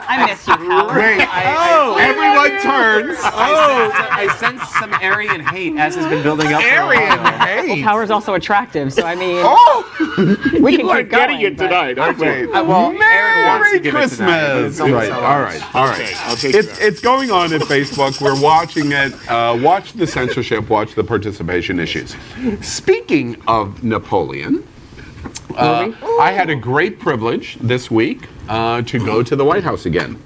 I miss you, Power. Wait. Everyone turns. I sense some Aryan hate as has been building up. Aryan hate. Well, Power's also attractive, so I mean, we can keep getting going. it tonight, aren't you? Well, Aaron wants to Merry give it tonight, but it's Christmas. also- All right. I'll take that. It's going on at Facebook. We're watching it. Watch the censorship. Watch the participation issues. Speaking of Napoleon, I had a great privilege this week to go to the White House again.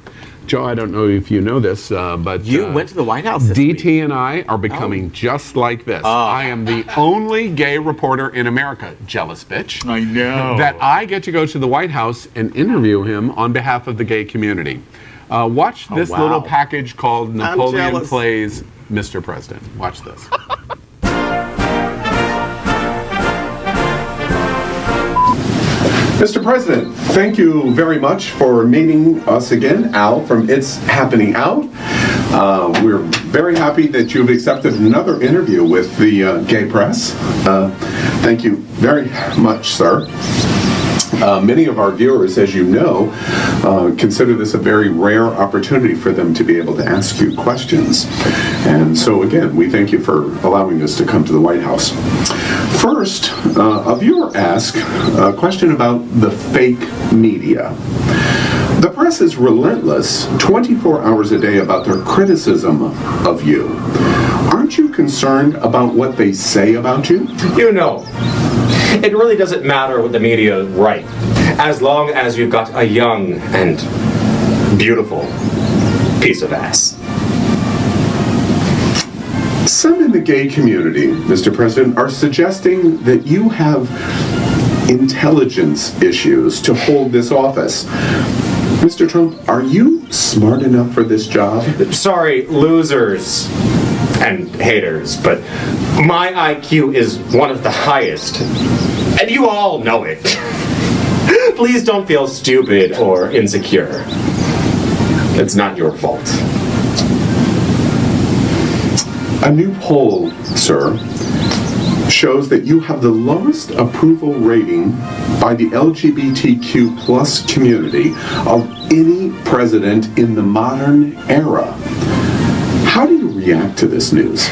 Joe, I don't know if you know this, but you went to the White House this DT week. and I are becoming just like this. I am the only gay reporter in America, jealous bitch. I know. That I get to go to the White House and interview him on behalf of the gay community. Watch this little package called Napoleon Plays Mr. President. Watch this. Mr. President, thank you very much for meeting us again. Al from It's Happening Out. We're very happy that you've accepted another interview with the gay press. Thank you very much, sir. Many of our viewers, as you know, consider this a very rare opportunity for them to be able to ask you questions. And so again, we thank you for allowing us to come to the White House. First, a viewer asked a question about the fake media. The press is relentless 24 hours a day about their criticism of you. Aren't you concerned about what they say about you? You know, it really doesn't matter what the media write, as long as you've got a young and beautiful piece of ass. Some in the gay community, Mr. President, are suggesting that you have intelligence issues to hold this office. Mr. Trump, are you smart enough for this job? Sorry, losers and haters, but my IQ is one of the highest, and you all know it. Please don't feel stupid or insecure. It's not your fault. A new poll, sir, shows that you have the lowest approval rating by the LGBTQ plus community of any president in the modern era. How do you react to this news?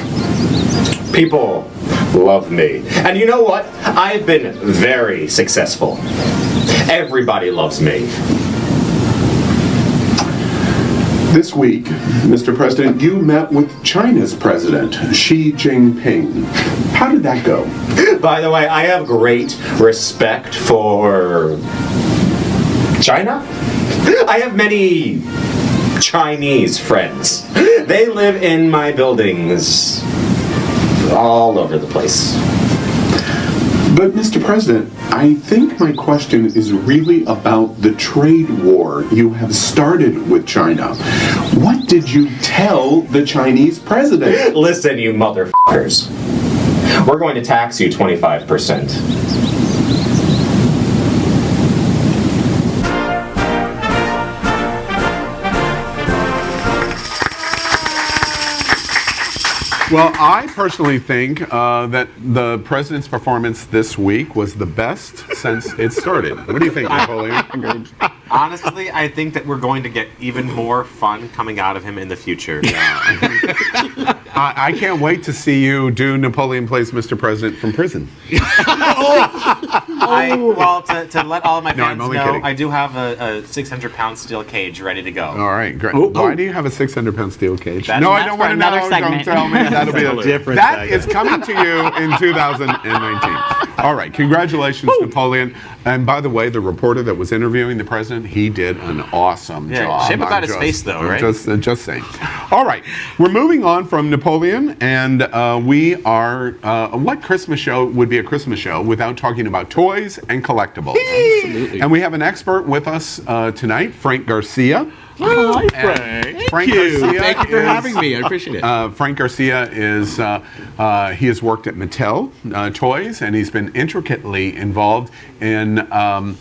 People love me. And you know what? I've been very successful. Everybody loves me. This week, Mr. President, you met with China's president, Xi Jinping. How did that go? By the way, I have great respect for China. I have many Chinese friends. They live in my buildings all over the place. But, Mr. President, I think my question is really about the trade war you have started with China. What did you tell the Chinese president? Listen, you motherfuckers. We're going to tax you 25%. Well, I personally think that the president's performance this week was the best since it started. What do you think, Napoleon? Honestly, I think that we're going to get even more fun coming out of him in the future. I can't wait to see you do Napoleon Plays Mr. President from prison. Well, to let all of my fans only know, kidding. I do have a 600-pound steel cage ready to go. All right, great. Why do you have a 600-pound steel cage? That's I don't want to know. segment. Don't tell me. That'll be a different. That is coming to you in 2019. All right, congratulations, Napoleon. And by the way, the reporter that was interviewing the president, he did an awesome job. Shame about his face, though, right? Just saying. All right, we're moving on from Napoleon, and we are. What Christmas show would be a Christmas show without talking about toys and collectibles? Absolutely. And we have an expert with us tonight, Frank Garcia. Hi, Frank. Frank Garcia. Thank you for having me. I appreciate it. Frank Garcia is he has worked at Mattel Toys, and he's been intricately involved in the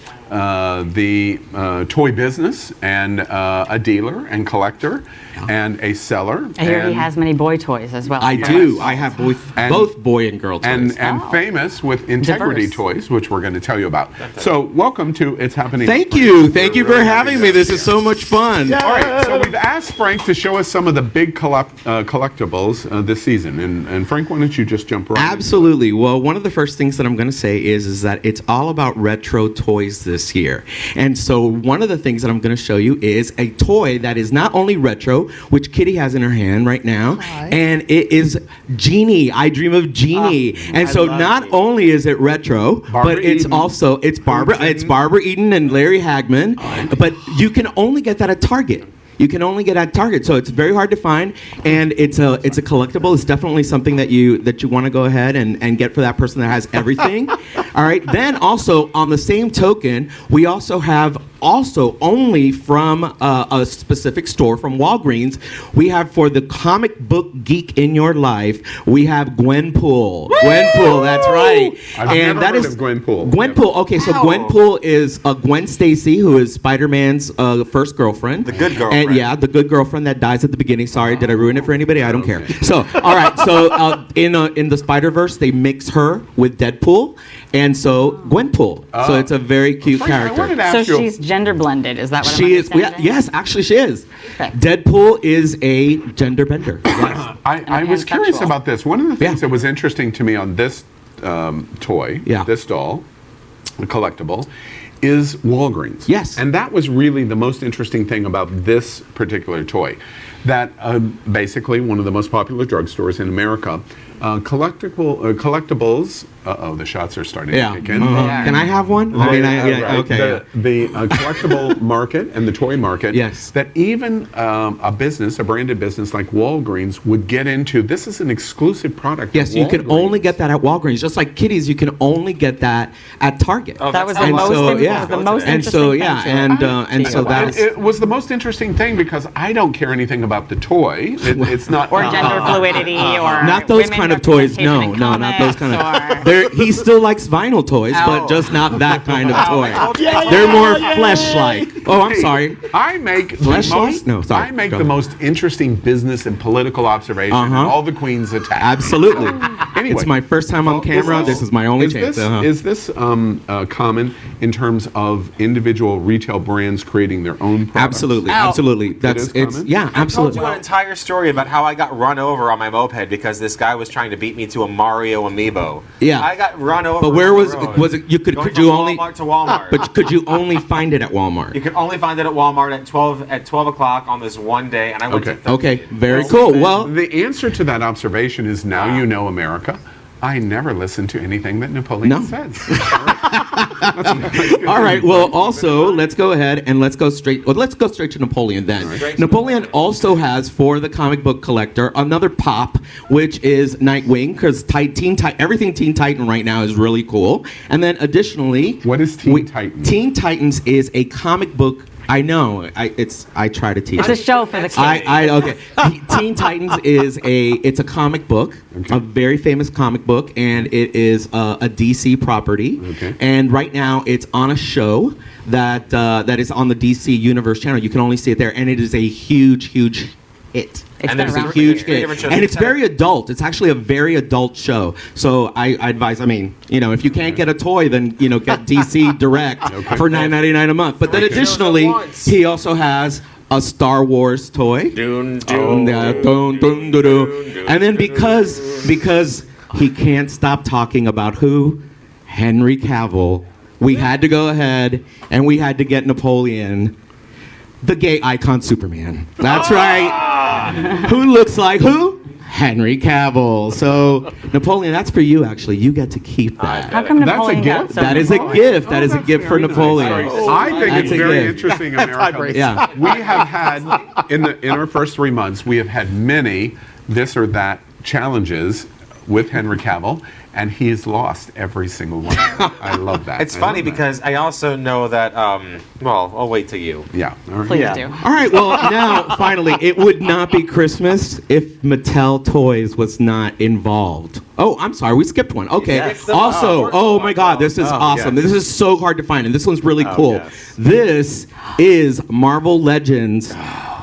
toy business, and a dealer and collector and a seller. I hear he has many boy toys as well. I do. I have both boy and girl toys. And famous with Integrity Diverse. Toys, which we're going to tell you about. So welcome to It's Happening. Thank you. Thank you for having me. This is so much fun. All right, so we've asked Frank to show us some of the big collectibles this season. And Frank, why don't you just jump right in? Absolutely. Well, one of the first things that I'm going to say is that it's all about retro toys this year. And so one of the things that I'm going to show you is a toy that is not only retro, which Kitty has in her hand right now, and it is Genie. I Dream of Genie. And so not only is it retro, but it's also Barbara Eden and Larry Hagman, but you can only get that at Target. You can only get at Target, so it's very hard to find, and it's a collectible. It's definitely something that you want to go ahead and get for that person that has everything. All right. Then also on the same token, we also have only from a specific store from Walgreens, we have for the comic book geek in your life, we have Gwenpool. Woo! Gwenpool, that's right. I've never heard of Gwenpool. Gwenpool. Okay, so Gwenpool is Gwen Stacy, who is Spider-Man's first girlfriend. The good girlfriend. And yeah, the good girlfriend that dies at the beginning. Sorry, did I ruin it for anybody? I don't care. So, all right. So in the Spider-Verse, they mix her with Deadpool, and so Gwenpool. So it's a very cute character. So she's gender blended. Is that what She I'm is. understanding? Yes, actually, she is. Okay. Deadpool is a gender bender. Yes. I was curious about this. One of the things that was interesting to me on this toy, this doll, the collectible, is Walgreens. Yes. And that was really the most interesting thing about this particular toy. That basically one of the most popular drugstores in America, collectibles. The shots are starting to kick in. Can I have one? Okay. The collectible market and the toy market. Yes. That even a branded business like Walgreens would get into. This is an exclusive product. Yes, you can only get that at Walgreens. Just like Kitty's, you can only get that at Target. Oh, that was the most interesting thing. It was the most interesting thing because I don't care anything about the toy. It's not or gender fluidity or not those kind of toys. No, not those kind of. He still likes vinyl toys, but just not that kind of toy. They're more flesh-like. Oh, I'm sorry. I make flesh-like. No, sorry. I make the most interesting business and political observation. And all the queens attack. Absolutely. Anyway, it's my first time on camera. This is my only chance. Is this common in terms of individual retail brands creating their own products? Absolutely. Absolutely. Absolutely. I told you an entire story about how I got run over on my moped because this guy was trying trying to beat me to a Mario amiibo. Yeah. I got run over. But where on was the road. was it? You could Going could from you only Walmart to Walmart? But could you only find it at Walmart? You could only find it at Walmart at 12 o'clock on this one day, and I went to 30 Okay, days. very cool. Well, the answer to that observation is now you know America. I never listen to anything that Napoleon says. all right. Well, also let's go ahead and let's go straight to Napoleon then. Right. Napoleon also has for the comic book collector another pop, which is Nightwing, because everything Teen Titan right now is really cool. And then additionally, what is Teen Titans? Teen Titans is a comic book. I know. I try to teach. It's a show for the kids. Okay. Teen Titans is it's a comic book, a very famous comic book, and it is a DC property. Okay. And right now it's on a show that is on the DC Universe channel. You can only see it there, and it is a huge hit. It's And been there's around a for Huge years. hit. different shows. And it's very adult. It's actually a very adult show. So I advise, if you can't get a toy, then, get DC Direct for $9.99 a month. But then additionally, he also has a Star Wars toy. And then because he can't stop talking about who? Henry Cavill, we had to go ahead and we had to get Napoleon, the gay icon Superman. That's right. Who looks like who? Henry Cavill. So, Napoleon, that's for you, actually. You get to keep that. How come That's a Napoleon got gift? so That is many a toys? gift. That is a gift for Napoleon. I think That's it's a very gift. interesting, America. Yeah. We have had in our first 3 months, we have had many this or that challenges with Henry Cavill, and he has lost every single one. I love that. It's I funny love that. because I also know that. Well, I'll wait till you. Yeah. All right. Please do. All right, well, now, finally, it would not be Christmas if Mattel Toys was not involved. Oh, I'm sorry, we skipped one. Okay. Yes. Also, oh my God, this is awesome. yes. This is so hard to find, and this one's really cool. yes. This is Marvel Legends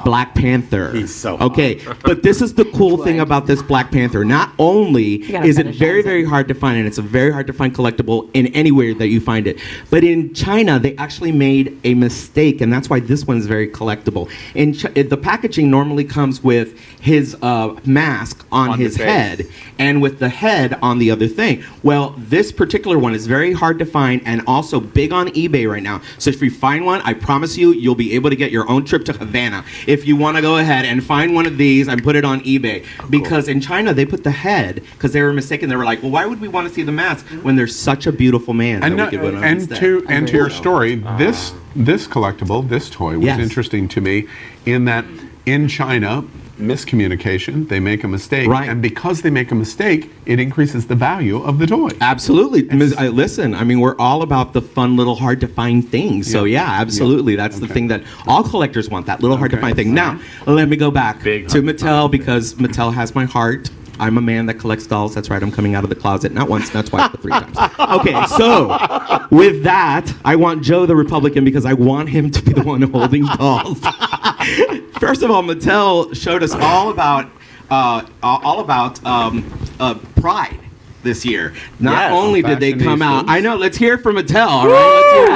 Black Panther. He's so okay, but this is the cool thing about this Black Panther. Not only gotta is it fetishize very, it. very hard to find, and it's a very hard to find collectible in anywhere that you find it, but in China, they actually made a mistake, and that's why this one is very collectible. The packaging normally comes with his mask on his the face. head, and with the head on the other thing. Well, this particular one is very hard to find and also big on eBay right now. So if you find one, I promise you'll be able to get your own trip to Havana if you want to go ahead and find one of these and put it on eBay. Because in China, they put the head, because they were mistaken. They were like, well, why would we want to see the mask when there's such a beautiful man? And, that we could put on and instead? to your story, this collectible, this toy was Yes. interesting to me in that in China, miscommunication, they make a mistake, Right. and because they make a mistake, it increases the value of the toy. Absolutely. Listen, I mean, we're all about the fun, little, hard to find things. So, yeah, absolutely. That's the thing that all collectors want, that little, hard to find thing. Now, let me go back to Mattel, because Mattel has my heart. I'm a man that collects dolls. That's right. I'm coming out of the closet. Not once, not twice, but 3 times. Okay, so with that, I want Joe the Republican because I want him to be the one holding dolls. First of all, Mattel showed us all about Pride this year. Not only did they come out, I know. Let's hear it from Mattel. All right, let's hear it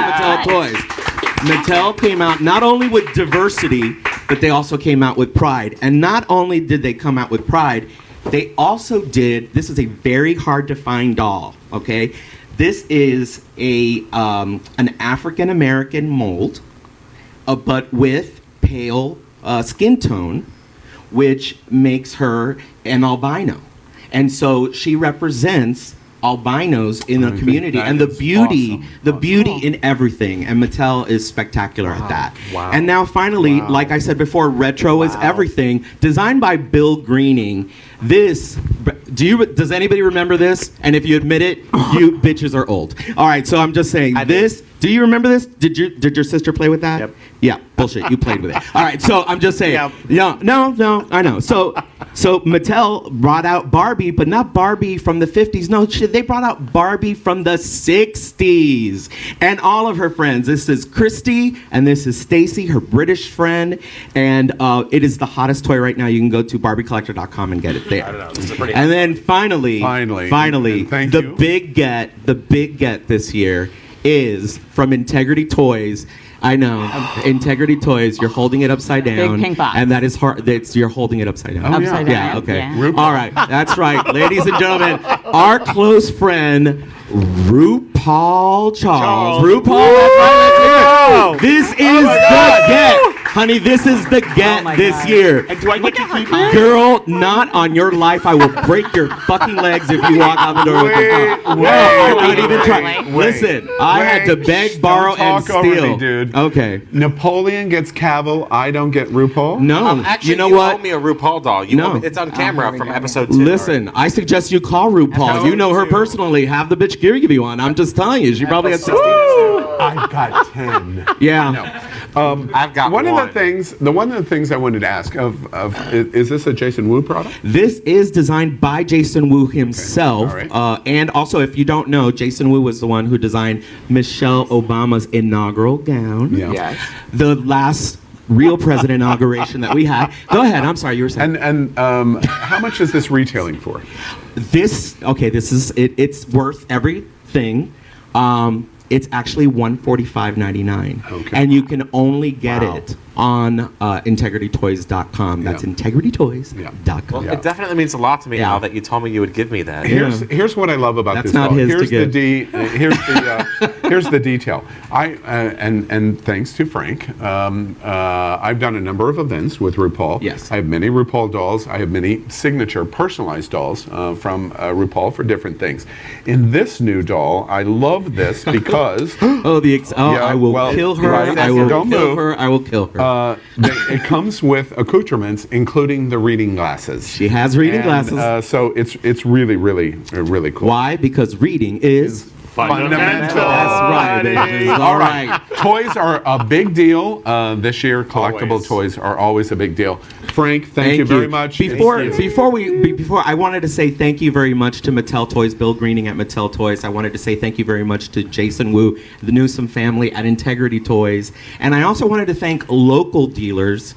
from Mattel Toys. Mattel came out not only with diversity, but they also came out with Pride. And not only did they come out with Pride, they also did. This is a very hard to find doll. Okay, this is an African American mold, but with pale skin tone, which makes her an albino. And so she represents albinos in the community, and the beauty, in everything. And Mattel is spectacular at that. Wow. And now finally, like I said before, retro is everything. Designed by Bill Greening. Does anybody remember this? And if you admit it, you bitches are old. All right, so I'm just saying this. Do you remember this? Did your sister play with that? Yep. Yeah, bullshit. You played with it. All right, so I'm just saying. Yep. No, I know. So Mattel brought out Barbie, but not Barbie from the 50s. No, they brought out Barbie from the 60s. And all of her friends. This is Christy, and this is Stacy, her British friend. And it is the hottest toy right now. You can go to BarbieCollector.com and get it there. I don't know. This is a pretty. And then finally, Thank the you. big get this year is from Integrity Toys. I know. Integrity Toys. You're holding it upside down. Big pink box. And that is hard. You're holding it upside down. Oh, yeah. Upside Yeah. down. Okay. Yeah. All right. That's right, ladies and gentlemen. Our close friend, RuPaul Charles. RuPaul. That's right. Let's hear it. This is the get. Honey, this is the get this year. And do I get to keep mine? Girl, not on your life. I will break your fucking legs if you walk out the door with this on. No, I'm not even trying. Listen, I had to beg, borrow, and Don't talk over steal. me, dude. Okay. Napoleon gets Cavill. I don't get RuPaul. No, Actually, you know owe what? me a RuPaul doll. You No. owe me, it's on camera from episode 2. Listen, I suggest you call RuPaul. You know her personally. Have the bitch give you one. I'm just telling you. She probably had 16. I've got 10. Yeah. I've got One one. of the things I wanted to ask is this a Jason Wu product? This is designed by Jason Wu himself. Okay. All right. And also, if you don't know, Jason Wu was the one who designed Michelle Obama's inaugural gown. Yeah. Yes. The last real president inauguration that we had. Go ahead. I'm sorry. You were saying. And how much is this retailing for? This is it. It's worth everything. It's actually $145.99, Okay. and you can only get it on integritytoys.com. That's integritytoys.com. Well, it definitely means a lot to me now that you told me you would give me that. Here's what I love about That's this. not doll. his to Here's the give. here's the detail. And thanks to Frank, I've done a number of events with RuPaul. Yes. I have many RuPaul dolls. I have many signature personalized dolls from RuPaul for different things. In this new doll, I love this because I will kill her. right, I will don't kill move. her. I will kill her. It comes with accoutrements, including the reading glasses. She has reading glasses. So it's really, really, really cool. Why? Because reading is fundamental. That's right, bitches. All right. Toys are a big deal this year. Collectible toys are always a big deal. Frank, thank you very much. Before I wanted to say thank you very much to Mattel Toys, Bill Greening at Mattel Toys. I wanted to say thank you very much to Jason Wu, the Newsome family at Integrity Toys, and I also wanted to thank local dealers,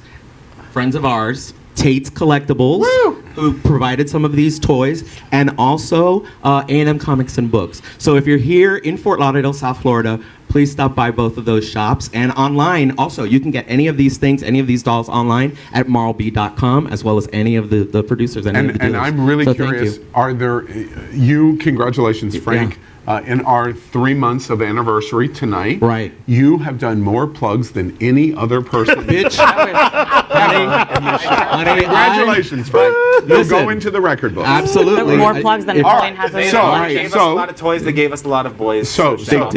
friends of ours, Tate's Collectibles, who provided some of these toys, and also A&M Comics and Books. So if you're here in Fort Lauderdale, South Florida, please stop by both of those shops. And online, also, you can get any of these things, any of these dolls online at marlb.com, as well as any of the producers and And I'm really curious, are there, congratulations, Frank. In our 3 months of anniversary tonight, right? You have done more plugs than any other person. Bitch, honey, congratulations, Frank. You'll go into the record book. Absolutely, more plugs than Napoleon has. They gave us a lot of toys. They gave us a lot of boys. So thank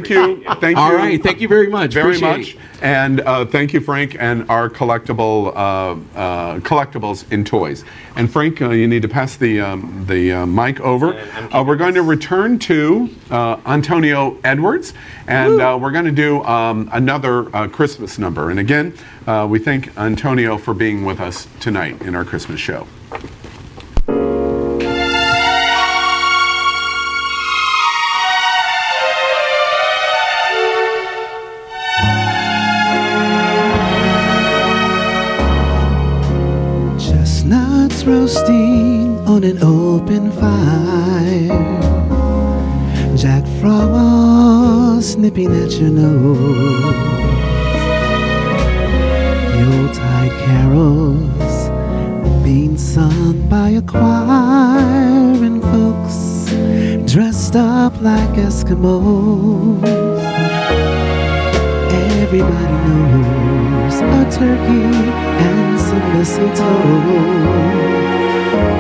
you. All right, thank you very much. Very Appreciate much. And thank you, Frank, and our collectibles in toys. And Frank, you need to pass the mic over. We're going to return to Antonio Edwards, and we're going to do another Christmas number. And again, we thank Antonio for being with us tonight in our Christmas show. Chestnuts roasting on an open fire, Jack Frost nipping at your nose, Yuletide carols being sung by a choir, and folks dressed up like Eskimos. Everybody knows a turkey and some mistletoe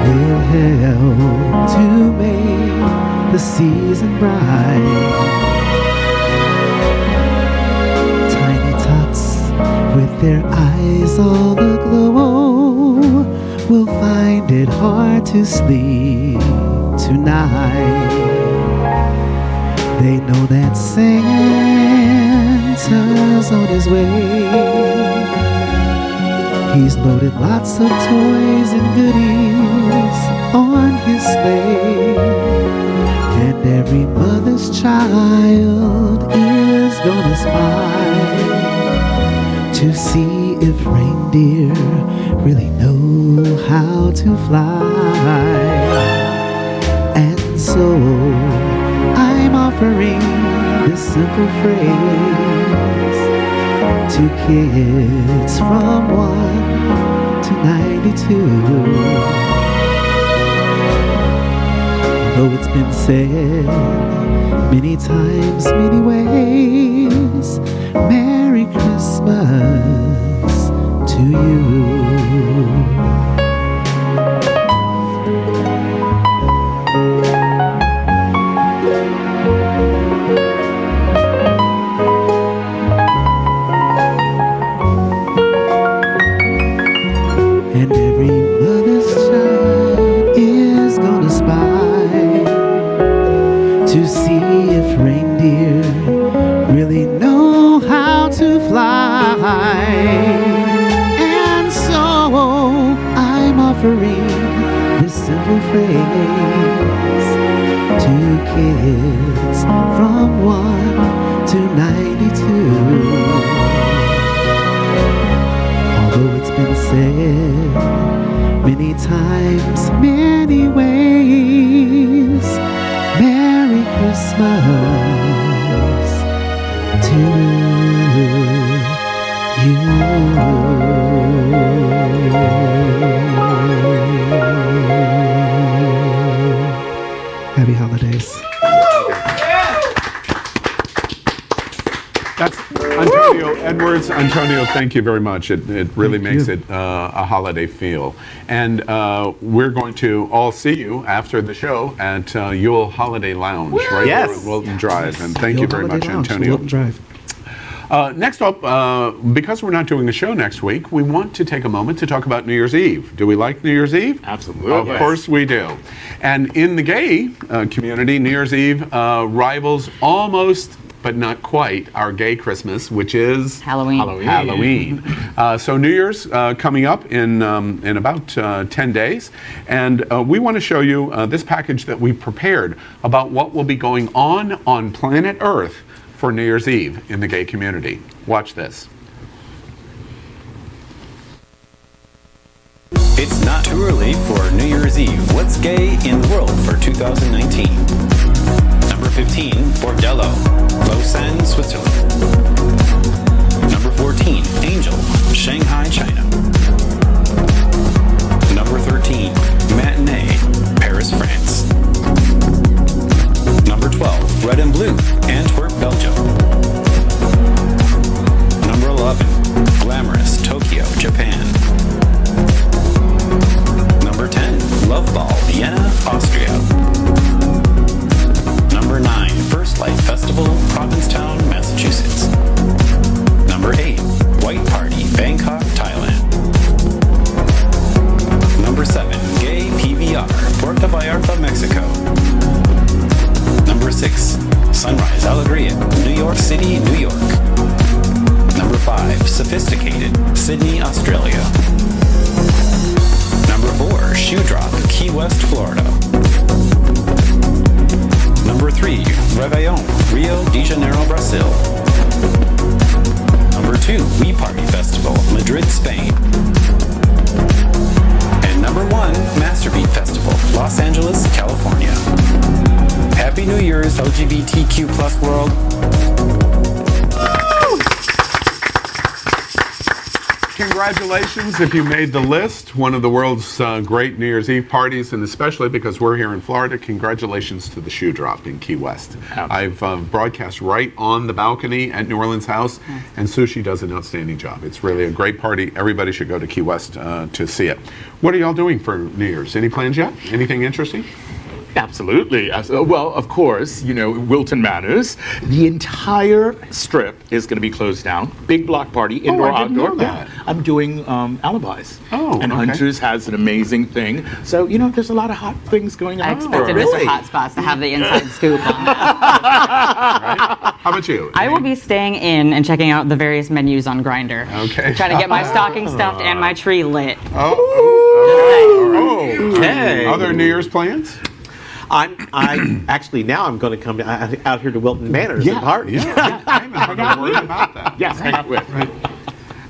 will help to make the season bright. Tiny tots with their eyes all aglow will find it hard to sleep tonight. They know that Santa's on his way. He's loaded lots of toys and goodies on his sleigh, and every mother's child is gonna spy to see if reindeer really know how to fly. And so I'm offering this simple phrase to kids from 1 to 92. Though it's been said many times, many ways, Merry Christmas to you. And every mother's child is gonna spy to see if reindeer really know how to fly. And so I'm offering this simple phrase to kids from 1 to 92. Although it's been said many times, many ways, Merry Christmas to you. Happy holidays. That's Antonio Edwards. Antonio, thank you very much. It really makes it a holiday feel. And we're going to all see you after the show at Yule Holiday Lounge right here at Wilton Drive. And thank you very much, Antonio. Wilton Drive. Next up, because we're not doing a show next week, we want to take a moment to talk about New Year's Eve. Do we like New Year's Eve? Absolutely. Of course we do. And in the gay community, New Year's Eve rivals almost, but not quite, our gay Christmas, which is Halloween. So New Year's coming up in about 10 days. And we want to show you this package that we prepared about what will be going on planet Earth for New Year's Eve in the gay community. Watch this. It's not too early for New Year's Eve. What's gay in the world for 2019? Number 15, Bordello, Lausanne, Switzerland. Number 14, Angel, Shanghai, China. Number 13, Matinee, Paris, France. Number 12, Red and Blue, Antwerp, Belgium. Number 11, Glamorous, Tokyo, Japan. Number 10, Love Ball, Vienna, Austria. Number 9, First Light Festival, Provincetown, Massachusetts. Number 8, White Party, Bangkok, Thailand. Number 7, Gay PVR, Puerto Vallarta, Mexico. Number 6, Sunrise Alegria, New York City, New York. Number 5, Sophisticated, Sydney, Australia. Number 4, Shoe Drop, Key West, Florida. Number 3, Réveillon, Rio de Janeiro, Brazil. Number 2, We Party Festival, Madrid, Spain. And number 1, Masterbeat Festival, Los Angeles, California. Happy New Year's, LGBTQ plus world. Congratulations if you made the list. One of the world's great New Year's Eve parties, and especially because we're here in Florida, congratulations to the Shoe Drop in Key West. I've broadcast right on the balcony at New Orleans House, and Sushi does an outstanding job. It's really a great party. Everybody should go to Key West to see it. What are y'all doing for New Year's? Any plans yet? Anything interesting? Absolutely. Well, of course, you know, Wilton Manors. The entire strip is going to be closed down. Big block party, indoor, I didn't outdoor. know that. Yeah. I'm doing Alibis. Oh, and okay. Hunters has an amazing thing. So, you know, there's a lot of hot things going on. I expected Mr. Hot Spots to have the inside scoop on that. How about you? I will be staying in and checking out the various menus on Grindr. Okay. Trying to get my stocking stuffed and my tree lit. Okay. Other New Year's plans? I'm actually now I'm going to come out here to Wilton Manors and party. I haven't heard a word about that. Yes, hang out with.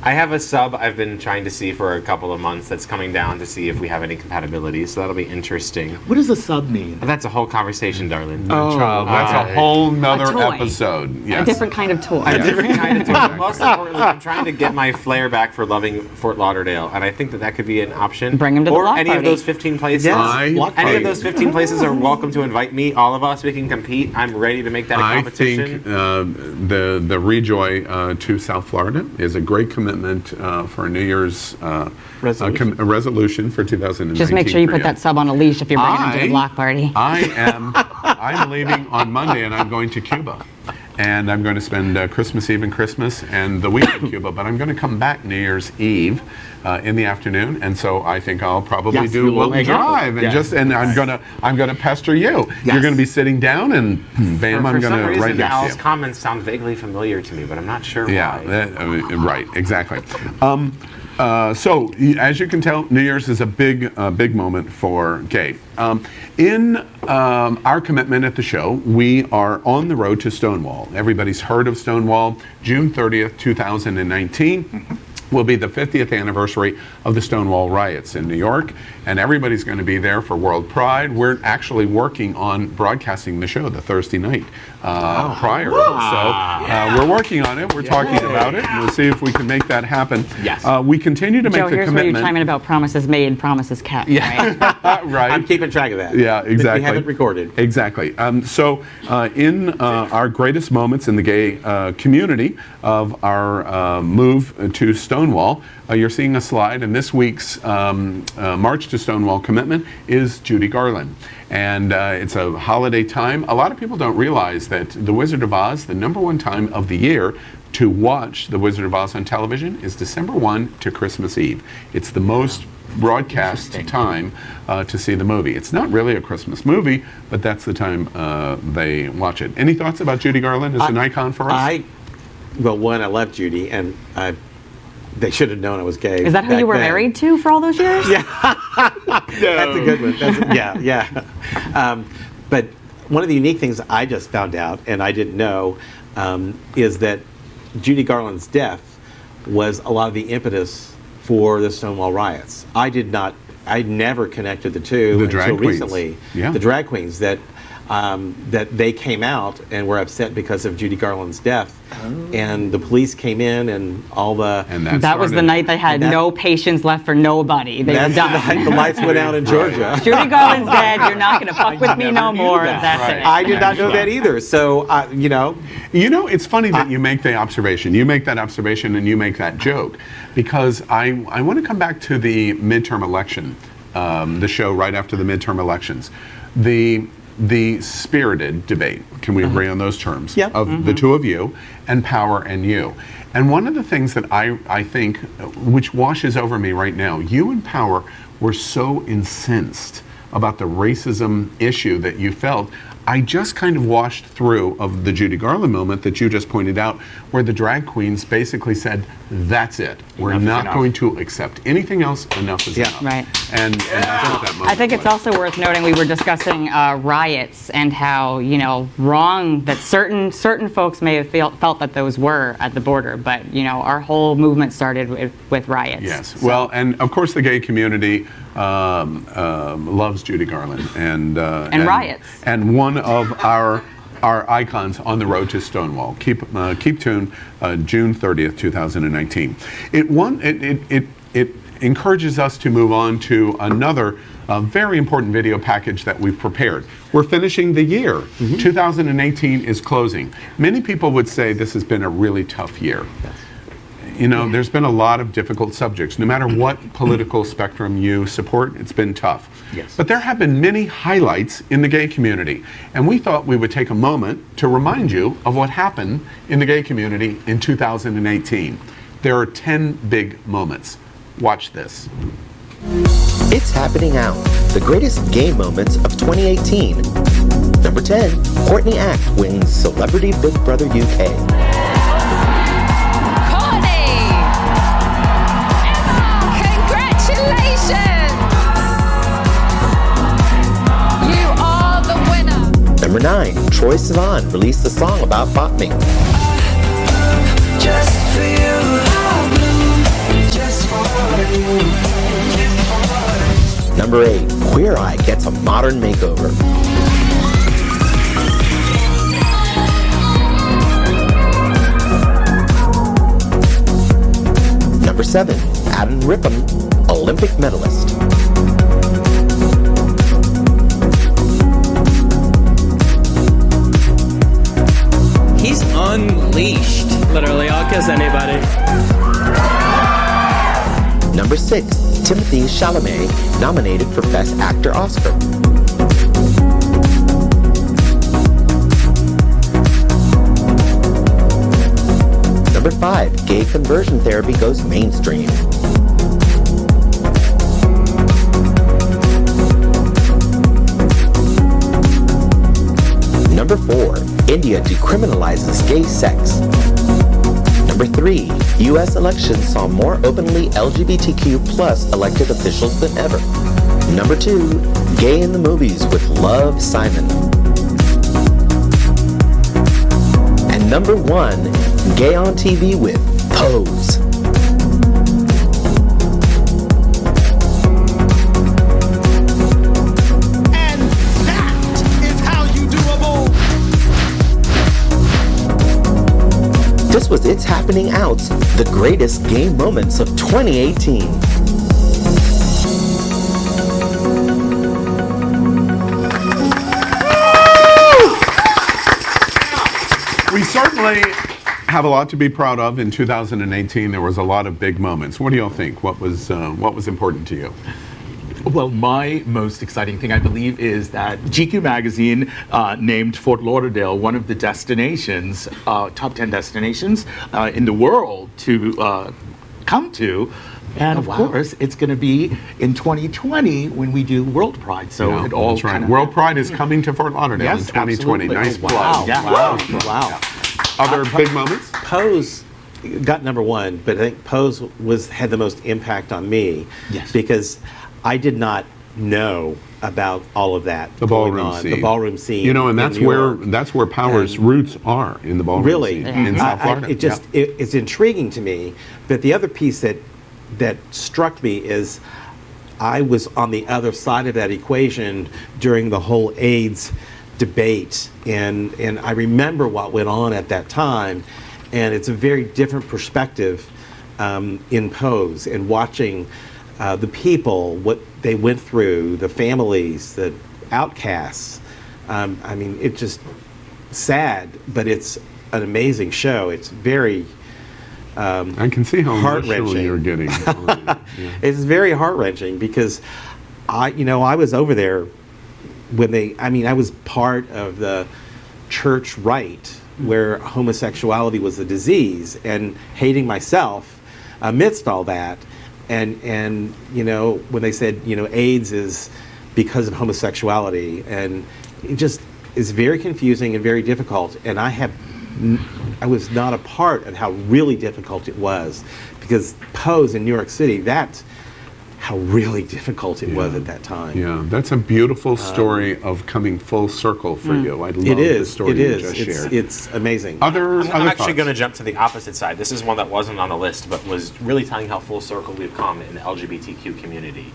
I have a sub I've been trying to see for a couple of months that's coming down to see if we have any compatibility, so that'll be interesting. What does a sub mean? That's a whole conversation, darling. Child, that's a whole nother A toy. episode. Yes. A different kind of toy. A different kind of toy. Most importantly, I'm trying to get my flair back for loving Fort Lauderdale, and I think that could be an option. Bring him to the or block any party. of those 15 places. Any of those 15 places are welcome to invite me. All of us, we can compete. I'm ready to make that a I competition. think the Rejoy to South Florida is a great commitment for a New Year's resolution for 2019. Just make sure you put that sub on a leash if you're bringing him to the block party. I'm leaving on Monday and I'm going to Cuba. And I'm going to spend Christmas Eve and Christmas and the week in Cuba, but I'm going to come back New Year's Eve in the afternoon, and so I think I'll probably do a little drive and I'm gonna pester you. Yes. You're going to be sitting down and bam, I'm going to right next to Al's you. comments sound vaguely familiar to me, but I'm not sure why. Right, exactly. So, as you can tell, New Year's is a big moment for gay. In our commitment at the show, we are on the road to Stonewall. Everybody's heard of Stonewall. June 30th, 2019. Will be the 50th anniversary of the Stonewall riots in New York, and everybody's going to be there for World Pride. We're actually working on broadcasting the show the Thursday night prior. So we're working on it. We're talking about it. And we'll see if we can make that happen. Yes. We continue to make Joe, the here's commitment. where you chime in about promises made, promises kept. Yeah. Right. I'm keeping track of that. Yeah, exactly. We have it recorded. Exactly. So in our greatest moments in the gay community of our move to Stonewall, you're seeing a slide, and this week's March to Stonewall commitment is Judy Garland. And it's a holiday time. A lot of people don't realize that The Wizard of Oz, the #1 time of the year to watch The Wizard of Oz on television, is December 1 to Christmas Eve. It's the most broadcast time to see the movie. It's not really a Christmas movie, but that's the time they watch it. Any thoughts about Judy Garland as an icon for us? Well, one, I love Judy, and they should have known I was gay. Is that who you were married to for all those years? Yeah. That's a good one. Yeah. But one of the unique things I just found out, and I didn't know, is that Judy Garland's death was a lot of the impetus for the Stonewall riots. I never connected the two until recently. Yeah. The drag queens that they came out and were upset because of Judy Garland's death, and the police came in and all the. And that was the night they had no patience left for nobody. They were done. The lights went out in Georgia. Judy Garland's dead. You're not going to fuck with me no more. That's it. I did not know that either. So it's funny that you make the observation. You make that observation and you make that joke, because I want to come back to the midterm election, the show right after the midterm elections, the spirited debate, can we agree on those terms, of the two of you and Power and you. And one of the things that I think, which washes over me right now, you and Power were so incensed about the racism issue that you felt. I just kind of washed through of the Judy Garland moment that you just pointed out, where the drag queens basically said, that's it. We're not going to accept anything else. Enough is enough. Right. And that's what that moment I think it's also worth noting, we were discussing riots and how, wrong that certain folks may have felt that those were at the border, but, our whole movement started with riots. Yes. So. Well, and of course the gay community loves Judy Garland and riots. And one of our icons on the road to Stonewall. Keep tuned. June 30th, 2019. It encourages us to move on to another very important video package that we've prepared. We're finishing the year. 2018 is closing. Many people would say this has been a really tough year. Yes. There's been a lot of difficult subjects. No matter what political spectrum you support, it's been tough. Yes. But there have been many highlights in the gay community, and we thought we would take a moment to remind you of what happened in the gay community in 2018. There are 10 big moments. Watch this. It's happening out. The greatest gay moments of 2018. Number 10, Courtney Act wins Celebrity Big Brother UK. Number 9, Troye Sivan released a song about bottoming. Just for you, I'll bloom Number 8, Queer Eye gets a modern makeover. Number 7, Adam Rippon, Olympic medalist. He's unleashed. Literally, I'll kiss anybody. Number 6, Timothée Chalamet, nominated for Best Actor Oscar. Number 5, gay conversion therapy goes mainstream. Number 4, India decriminalizes gay sex. Number 3, U.S. elections saw more openly LGBTQ plus elected officials than ever. Number 2, gay in the movies with Love, Simon. And number 1, gay on TV with Pose. This was It's Happening Out's The Greatest Gay Moments of 2018. We certainly have a lot to be proud of. In 2018, there was a lot of big moments. What do y'all think? What was important to you? Well, my most exciting thing, I believe, is that GQ magazine named Fort Lauderdale one of the destinations, top 10 destinations in the world to come to. And of course, it's going to be in 2020 when we do World Pride. So Yeah, it all that's right. kind of World Pride is coming to Fort Lauderdale Yes, in 2020. absolutely. Nice Wow. plug. Yeah. Wow. Other big moments? Pose got number 1, but I think Pose had the most impact on me. Yes. Because I did not know about all of that. The going ballroom on. scene. The ballroom scene. You know, and in that's New where York. Power's roots are, in the ballroom Really, scene in South Florida. It's intriguing to me. But the other piece that struck me is I was on the other side of that equation during the whole AIDS debate, and I remember what went on at that time, and it's a very different perspective in Pose, and watching the people, what they went through, the families, the outcasts. I mean, it's just sad, but it's an amazing show. It's very I can see how emotional heart-wrenching. you're getting. It's very heart-wrenching because I was over there when I was part of the church right where homosexuality was a disease, and hating myself amidst all that. And when they said, AIDS is because of homosexuality, and it just is very confusing and very difficult. And I was not a part of how really difficult it was, because Pose in New York City, that's how really difficult it was at that time. Yeah, that's a beautiful story of coming full circle for you. I love the story you just shared. It's amazing. Other I'm actually thoughts? going to jump to the opposite side. This is one that wasn't on the list, but was really telling how full circle we've come in the LGBTQ community.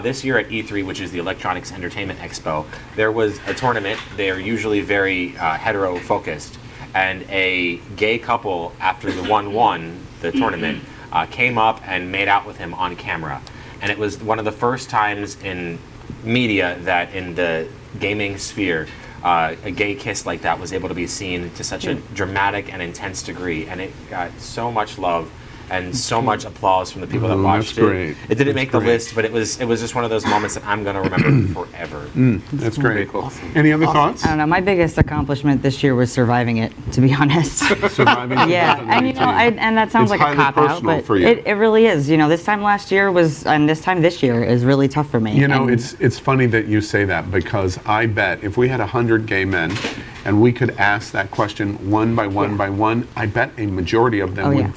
This year at E3, which is the Electronics Entertainment Expo, there was a tournament. They are usually very hetero-focused, and a gay couple, after the one won the tournament, came up and made out with him on camera. And it was one of the first times in media that in the gaming sphere, a gay kiss like that was able to be seen to such a dramatic and intense degree. And it got so much love and so much applause from the people that watched that's great. it. It didn't That's make the great. list, but it was just one of those moments that I'm going to remember forever. That's great. Any other thoughts? I don't know. My biggest accomplishment this year was surviving it, to be honest. Surviving Yeah, and and that sounds It's like a highly cop out, personal but for you. it really is. This time last year was, and this time this year is really tough for me. And It's funny that you say that, because I bet if we had 100 gay men and we could ask that question one by one by one, I bet a majority of them would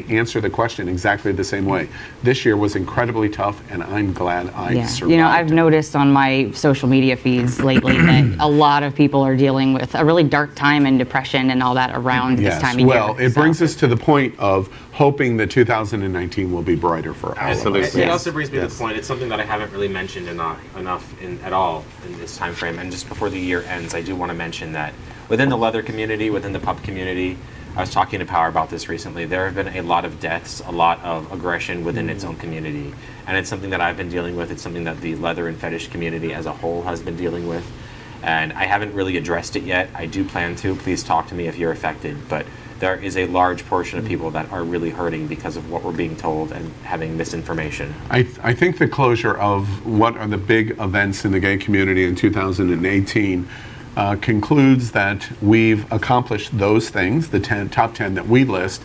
answer the question exactly the same way. This year was incredibly tough, and I'm glad I survived. I've noticed on my social media feeds lately that a lot of people are dealing with a really dark time and depression and all that around this time of year. Well, it brings us to the point of hoping that 2019 will be brighter for all of us. It also brings me to the point, it's something that I haven't really mentioned enough at all in this time frame. And just before the year ends, I do want to mention that within the leather community, within the pup community, I was talking to Power about this recently. There have been a lot of deaths, a lot of aggression within its own community. And it's something that I've been dealing with. It's something that the leather and fetish community as a whole has been dealing with. And I haven't really addressed it yet. I do plan to. Please talk to me if you're affected. But there is a large portion of people that are really hurting because of what we're being told and having misinformation. I think the closure of what are the big events in the gay community in 2018 concludes that we've accomplished those things, the top 10 that we list,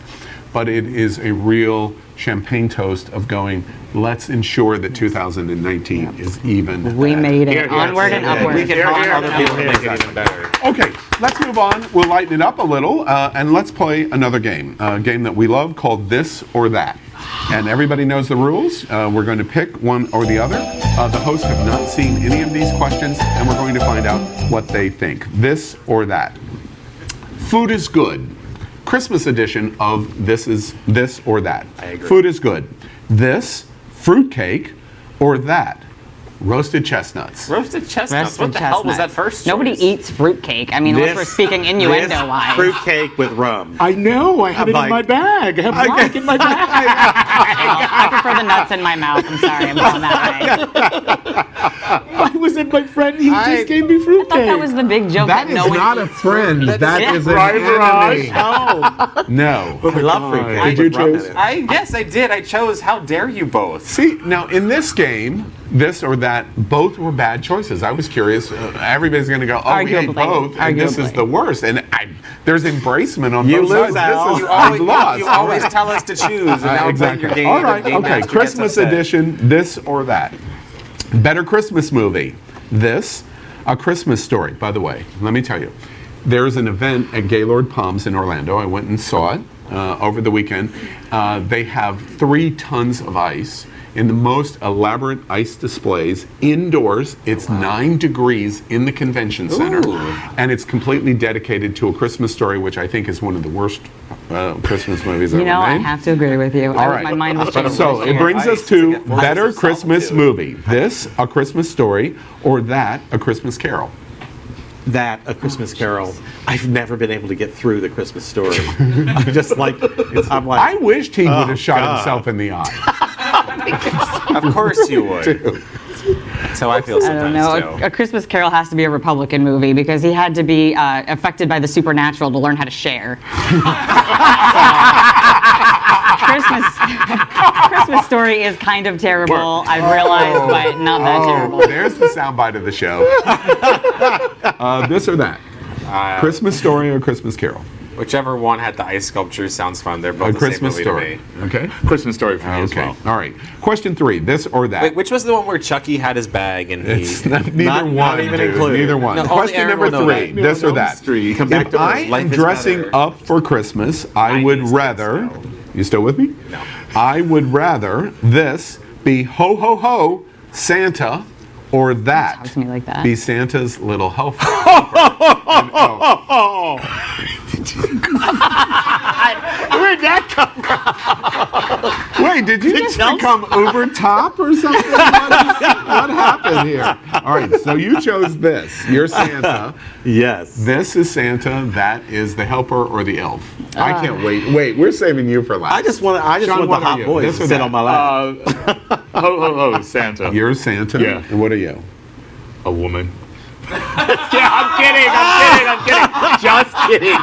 but it is a real champagne toast of going, let's ensure that 2019 is even We made it. Onward and Yeah. upward. We can help other people to make it even better. Okay, let's move on. We'll lighten it up a little, and let's play another game, a game that we love called This or That. And everybody knows the rules. We're going to pick one or the other. The hosts have not seen any of these questions, and we're going to find out what they think. This or that. Food is good. Christmas edition of This or That. I agree. Food is good. This, fruitcake, or that, roasted chestnuts. Roasted chestnuts? What the hell was that first choice? Nobody eats fruitcake. I mean, unless we're speaking innuendo-wise. Fruitcake with rum. I know. I have it in my bag. I have Mike in my bag. I prefer the nuts in my mouth. I'm sorry. I'm going that way. I was at my friend. He just gave me I fruitcake. thought that was the big joke. That is no one not a eats friend. fruit. That is an enemy. Oh. No. I love fruitcake. Did you choose? Yes, I did. I chose How Dare You Both. See, now in this game, this or that, both were bad choices. I was curious. Everybody's going to go, oh, we hate Arguably. both, and this is the worst. And there's embracement on You both lose, sides. Al. This is, You I've lost. always tell us to choose, and now Exactly. your game. All right, the game okay. master gets Christmas upset. edition, this or that. Better Christmas movie. This, A Christmas Story. By the way, let me tell you, there's an event at Gaylord Palms in Orlando. I went and saw it over the weekend. They have 3 tons of ice in the most elaborate ice displays indoors. It's 9 degrees in the convention center. And it's completely dedicated to A Christmas Story, which I think is one of the worst Christmas movies ever You know, I made. have to agree with you. All right. My mind was changed. So it brings us to Better Christmas Movie. This, A Christmas Story, or that, A Christmas Carol. That, A Christmas Carol. I've never been able to get through The Christmas Story. I'm just like, I'm like, I wished he would oh, have shot God. himself in the eye. Of course you would. That's how I feel I don't sometimes, know. too. A Christmas Carol has to be a Republican movie because he had to be affected by the supernatural to learn how to share. Christmas Story is kind of terrible. I've realized, but not that terrible. There's the soundbite of the show. This or that. Christmas Story or Christmas Carol? Whichever one had the ice sculpture sounds fun. They're both A the Christmas same movie Story. to me. Okay. Christmas Story for me as Okay. well. All right. Question 3. This or that. Wait, which was the one where Chucky had his bag and he... It's neither Not one. even dude. included. Neither one. No, only Question Aaron number will know 3. that. This or that. Street. Come back If to I Earth. am Life is dressing better. up for Christmas, I would rather. You still with me? No. I would rather this be ho ho ho Santa, or that Talk to me like that. be Santa's little helper. Where'd that come from? Wait, did you just become Uber top or something? What happened here? All right, so you chose this. You're Santa. yes. This is Santa. That is the helper or the elf. I can't wait. Wait, we're saving you for last. I just want Sean, the what are hot you? boys This to or sit that? on my lap. Ho, ho, ho, Santa. You're Santa. Yeah. And what are you? A woman. Yeah, I'm kidding. Just kidding.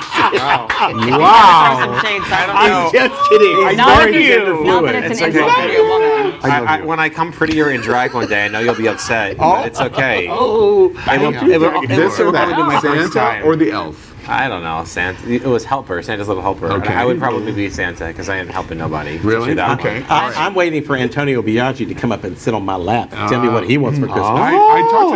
Wow. Some shade, so I'm just kidding. I Not know that you. not that it's an insult to be a woman. When I come prettier in drag one day, I know you'll be upset, but it's okay. Oh, This or probably be my that? first Santa time. or the elf? I don't know, Santa. It was helper, Santa's little helper. Okay. I would probably be Santa because I am helping nobody. Really? Do that Okay. one. I'm waiting for Antonio Biaggi to come up and sit on my lap and tell me what he wants for Christmas. I talked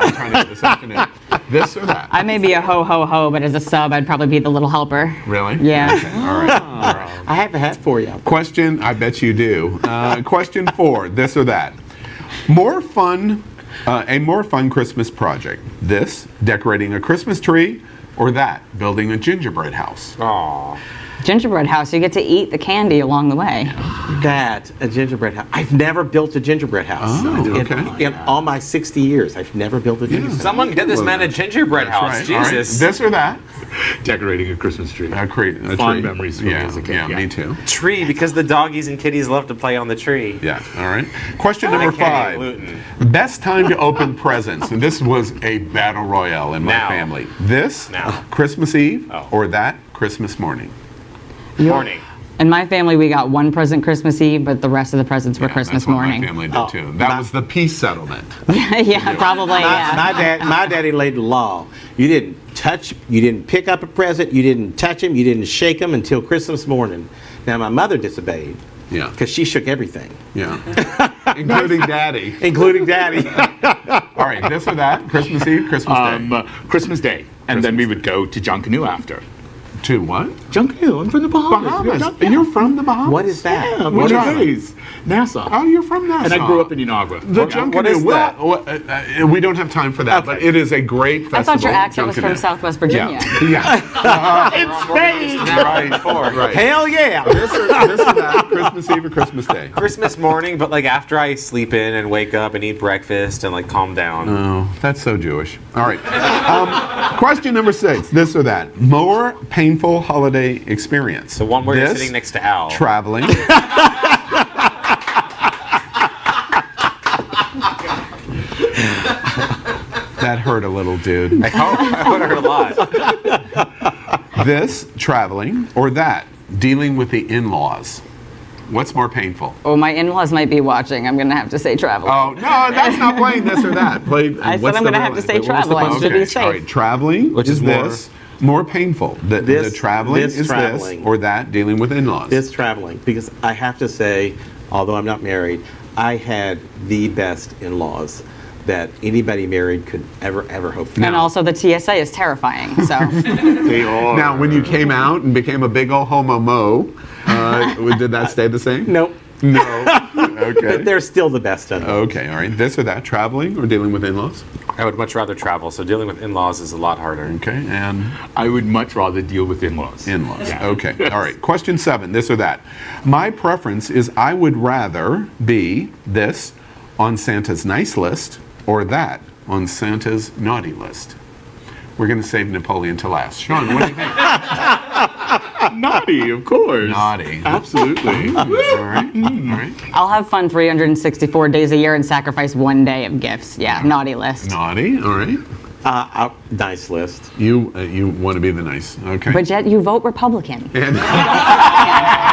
to Antonio this afternoon. This or that? I may be a ho ho ho, but as a sub, I'd probably be the little helper. Really? Yeah. Okay. All right. All right. I have a hat for you. Question, I bet you do. Question 4, this or that. A more fun Christmas project. This, decorating a Christmas tree, or that, building a gingerbread house. Aw. Gingerbread house, you get to eat the candy along the way. A gingerbread house. I've never built a gingerbread house. Oh, okay. In all my 60 years, I've never built a gingerbread house. Someone get this man a gingerbread house. Right. All right. Jesus. This or that? Decorating a Christmas tree. A Fond tree. memories for me as a kid. Yeah, me too. Tree, because the doggies and kitties love to play on the tree. Yeah, all right. Question number 5. Best time to open presents. And this was a battle royale in my family. This, Christmas Eve, or that, Christmas morning? Morning. In my family, we got one present Christmas Eve, but the rest of the presents were Christmas That's what morning. my family did too. That was the peace settlement. Yeah, probably. My daddy laid the law. You didn't pick up a present, you didn't touch him, you didn't shake him until Christmas morning. Now my mother disobeyed. Yeah. Because she shook everything. Yeah. Including Daddy. Including Daddy. All right, this or that? Christmas Eve, Christmas Day? Christmas Day. And then we would go to John Canoe after. To what? John Canoe. I'm from the Bahamas. You're from the Bahamas? What is that? Yeah, What what is is Nassau. Oh, you're from Nassau. And I grew up in Niagara. The John Canoe. We don't have time for that, but it is a great festival. I thought your accent was from Junkanoo. Southwest Virginia. Yeah. It's Spain. Right. Hell yeah. This or that, Christmas Eve or Christmas Day? Christmas morning, but like after I sleep in and wake up and eat breakfast and like calm down. Oh, that's so Jewish. All right. Question number 6. This or that. More painful holiday experience. The one where you're This, sitting next to Al. Traveling. That hurt a little, dude. I would hurt a lot. This, traveling, or that, dealing with the in-laws. What's more painful? Oh, my in-laws might be watching. I'm going to have to say traveling. Oh, no, that's not playing this or that. I said I'm going to have to say traveling to be safe. All right, traveling, which is is this more painful? The traveling is traveling. this, or that, dealing with in-laws? This traveling. Because I have to say, although I'm not married, I had the best in-laws that anybody married could ever hope for. And also the TSA is terrifying. So They are. Now, when you came out and became a big old homo mo, did that stay the same? Nope. No. Okay. But they're still the best of them. Okay, all right. This or that, traveling or dealing with in-laws? I would much rather travel, so dealing with in-laws is a lot harder. Okay, and I would much rather deal with in-laws. in-laws. Okay, all right. Question 7, this or that. My preference is I would rather be this on Santa's nice list or that on Santa's naughty list. We're going to save Napoleon to last. Shawn, what do you think? Naughty, of course. Naughty. Absolutely. All right. All right. I'll have fun 364 days a year and sacrifice one day of gifts. Yeah, naughty list. Naughty. All right. Nice list. You want to be the nice. Okay. But yet you vote Republican. And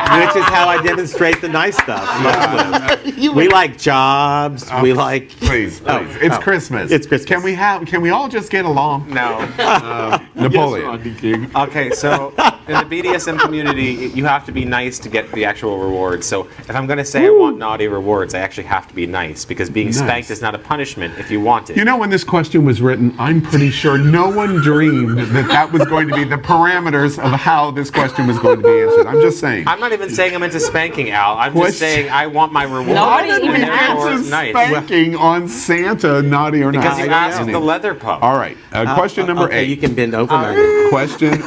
Which is how I demonstrate the nice stuff. We like jobs. We like. Please. It's Christmas. It's Christmas. Can we all just get along? No. Napoleon. Okay, so in the BDSM community, you have to be nice to get the actual rewards. So if I'm going to say I want naughty rewards, I actually have to be nice because being spanked is not a punishment if you want it. You know, when this question was written, I'm pretty sure no one dreamed that was going to be the parameters of how this question was going to be answered. I'm just saying. I'm not even saying I'm into spanking, Al. I'm just saying I want my reward. Nobody even Answer nice. spanking on Santa, naughty or not. Because you asked the leather pup. All right. Question number 8. You can bend over my Question.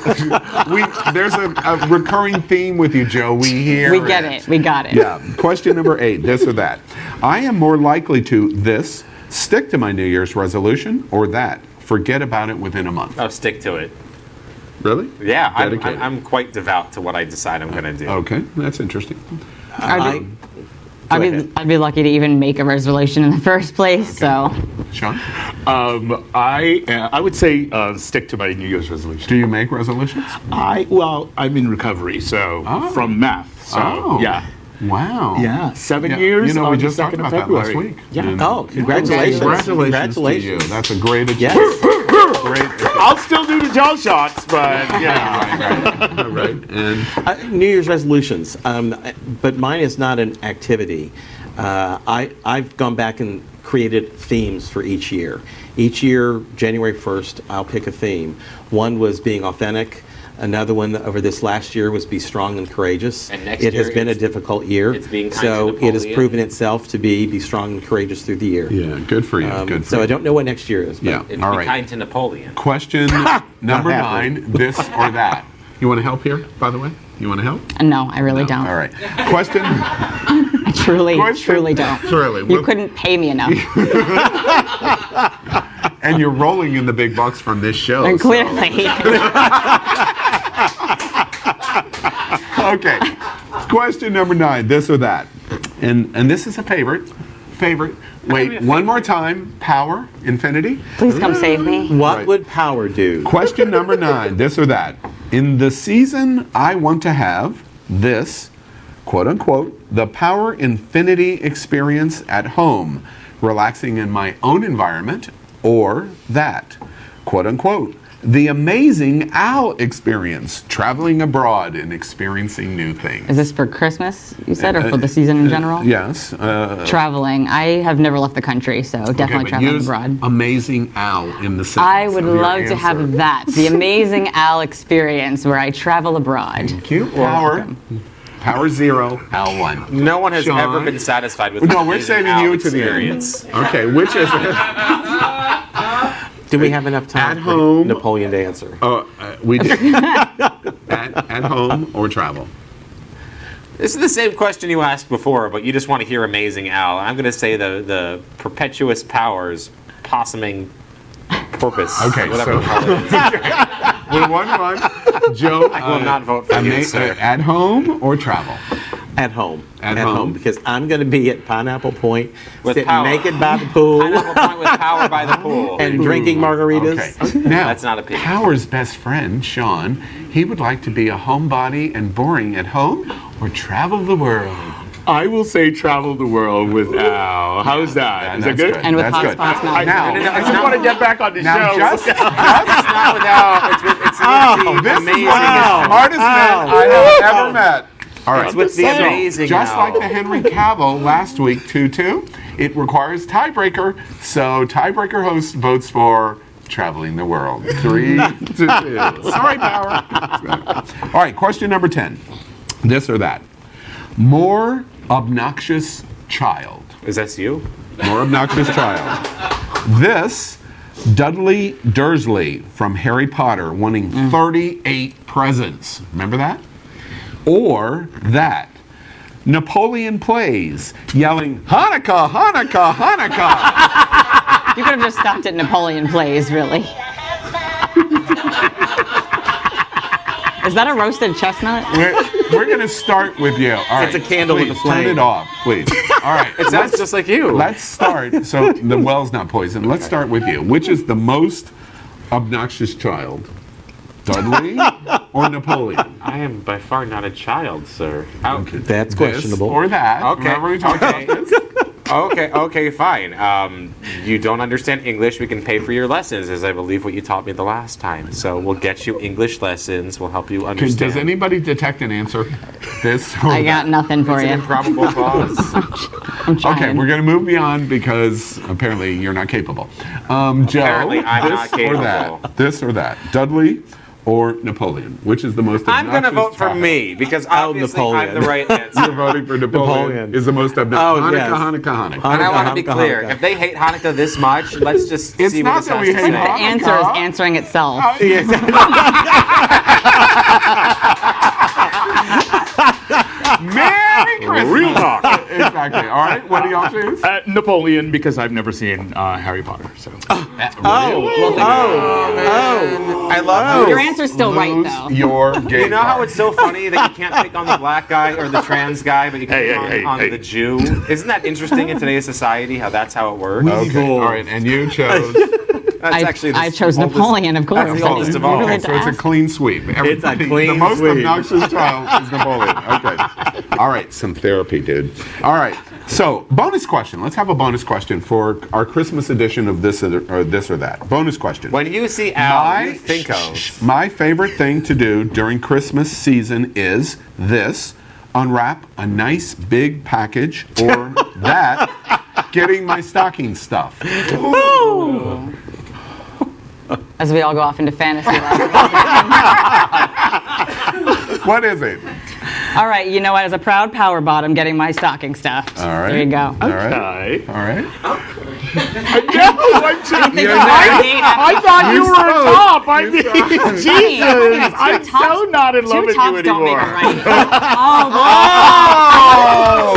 There's a recurring theme with you, Joe. We hear We get it. We got it. Yeah. Question number 8. This or that. I am more likely to this, stick to my New Year's resolution, or that, forget about it within a month. Oh, stick to it. Really? Yeah, Dedicated. I'm quite devout to what I decide I'm going to do. Okay, that's interesting. I'd be lucky to even make a resolution in the first place. So, Shawn? I would say stick to my New Year's resolution. Do you make resolutions? I'm in recovery, so from math. So yeah. Wow. Yeah, 7 years. You know, we just talked on the about 2nd of that last February. week. Yeah. And Congratulations. Congratulations to you. That's a great achievement. Yes. Great. I'll still do the jaw shots, but yeah. Right. And New Year's resolutions, but mine is not an activity. I've gone back and created themes for each year. Each year, January 1st, I'll pick a theme. One was being authentic. Another one over this last year was be strong and courageous. And next it year has been a difficult year. It's being kind so to it has Napoleon. proven itself to be strong and courageous through the year. yeah, good for you. Good for So you. I don't know what next year is. But Yeah. It's All be right. kind to Napoleon. Question number Not happy. 9. This or that. You want to help here, by the way? You want to help? No, I really don't. All right. Question. I truly don't. Truly. You couldn't pay me enough. And you're rolling in the big bucks from this show. And clearly. Okay. Question number 9, this or that. And this is a favorite. Wait, one more time. Power Infiniti. Please come save me. What would Power do? Question number 9, this or that. In the season, I want to have this, quote unquote, the Power Infiniti experience at home, relaxing in my own environment, or that, quote unquote, the amazing Al experience, traveling abroad and experiencing new things. Is this for Christmas, you said, or for the season in general? Yes. Traveling. I have never left the country, so definitely traveling abroad. Amazing Al in the sentence. I would of your love to have answer. that. The amazing Al experience where I travel abroad. Thank you. Power 0, Al 1. No one has Sean? ever been satisfied with. No, we're amazing saving Al you to the experience. end. Okay, which is it? Do we have enough time At home. for Napoleon to answer? We do. at home or travel? This is the same question you asked before, but you just want to hear amazing Al. I'm going to say the perpetuous powers possuming porpoise. Okay, whatever so- the hell it is. We're 1-1. Joe, I will not vote for you, sir. At home or travel? At home. At home. Because I'm going to be at Pineapple Point, With sitting power. naked by the pool. Pineapple Point with power by the pool. And drinking margaritas. Okay. Now, That's not a pig. Power's best friend, Sean, he would like to be a homebody and boring at home or travel the world. I will say travel the world with Al. How's that? Is that good? And with That's hot good. spots Now, melting. I just want to get back on the now show. just It's not with Al. It's with this the is amazing one of the Al. smartest men I have ever met. All right. It's with the amazing Just Al. like the Henry Cavill last week, 2-2, it requires tiebreaker. So tiebreaker host votes for traveling the world. 3-2. Sorry, Power. All right, question number 10. This or that. More obnoxious child. Is that you? More obnoxious child. This, Dudley Dursley from Harry Potter wanting 38 presents. Remember that? Or that, NapoleonPlays yelling, Hanukkah, Hanukkah, Hanukkah. You could have just stopped at NapoleonPlays, really. Is that a roasted chestnut? We're going to start with you. All right. It's a candle with please, a flame. Turn it off, please. All right. It sounds just like you. Let's start. So the well's not poisoned. Let's start with you. Which is the most obnoxious child? Dudley or Napoleon? I am by far not a child, sir. That's This questionable. or that. Okay. Remember we talked about this? Okay, fine. You don't understand English. We can pay for your lessons, as I believe what you taught me the last time. So we'll get you English lessons. We'll help you understand. Does anybody detect an answer? This or I got that? nothing for It's you. an improbable cause. I'm trying. Okay, we're going to move beyond because apparently you're not capable. Joe, Apparently I'm this not capable. or that? This or that? Dudley or Napoleon? Which is the most I'm obnoxious going to vote for child? me because obviously Napoleon. I'm the right answer. You're voting for Napoleon. Napoleon. Is the most obnoxious. Oh, Hanukkah, yes. Hanukkah, Hanukkah. And I want to be Hanukkah, clear. Hanukkah. If they hate Hanukkah this much, let's just It's see not what this that has we to hate say. The answer is answering itself. Merry Christmas. Real talk. Exactly. All right, what do y'all choose? Napoleon, because I've never seen Harry Potter. So. I love Your answer's still right, though. Your gay You know how card. it's so funny that you can't pick on the black guy or the trans guy, but you can pick on hey. the Jew? Isn't that interesting in today's society, how that's how it works? Okay, all right, and you chose That's actually the I chose oldest- Napoleon, of course. That's the oldest of all. Really Okay, so it's a ask. clean sweep. It's a Everybody- clean The most sweep. obnoxious child is Napoleon. Okay. All right, some therapy, dude. All right. So, bonus question. Let's have a bonus question for our Christmas edition of this or that. Bonus question. When you see Al, you think of. My favorite thing to do during Christmas season is this: unwrap a nice big package, or that, getting my stocking stuffed. As we all go off into fantasy land. What is it? All right, you know what? As a proud power bottom, getting my stocking stuffed. All right. There you go. All right. All right. I thought you were a top. I mean, Jesus, I'm so not in love with you anymore.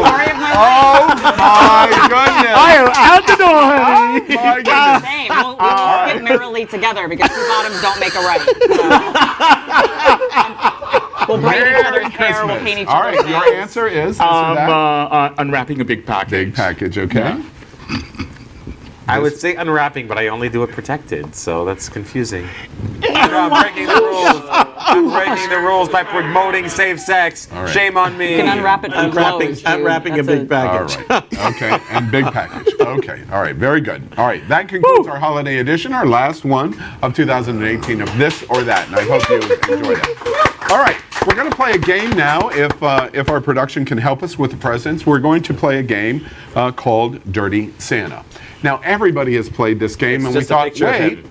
Sorry if my goodness. I am out the door, honey. My goodness. We'll skip merrily together because two bottoms don't make a right. So. We'll braid each other's hair. We'll paint each All other's right, your nails. answer is this or that? Unwrapping a big package. Big package, okay. I would say unwrapping, but I only do it protected, so that's confusing. I'm breaking the rules. I'm breaking the rules by promoting safe sex. All right. Shame on me. You can unwrap it from clothes, too. Unwrapping a That's big package. All right. Okay, and big package. Okay, all right, very good. All right, that concludes our holiday edition, our last one of 2018 of This or That, and I hope you enjoyed it. All right, we're going to play a game now. If our production can help us with the presents, we're going to play a game called Dirty Santa. Now, everybody has played this game, and we thought, wait,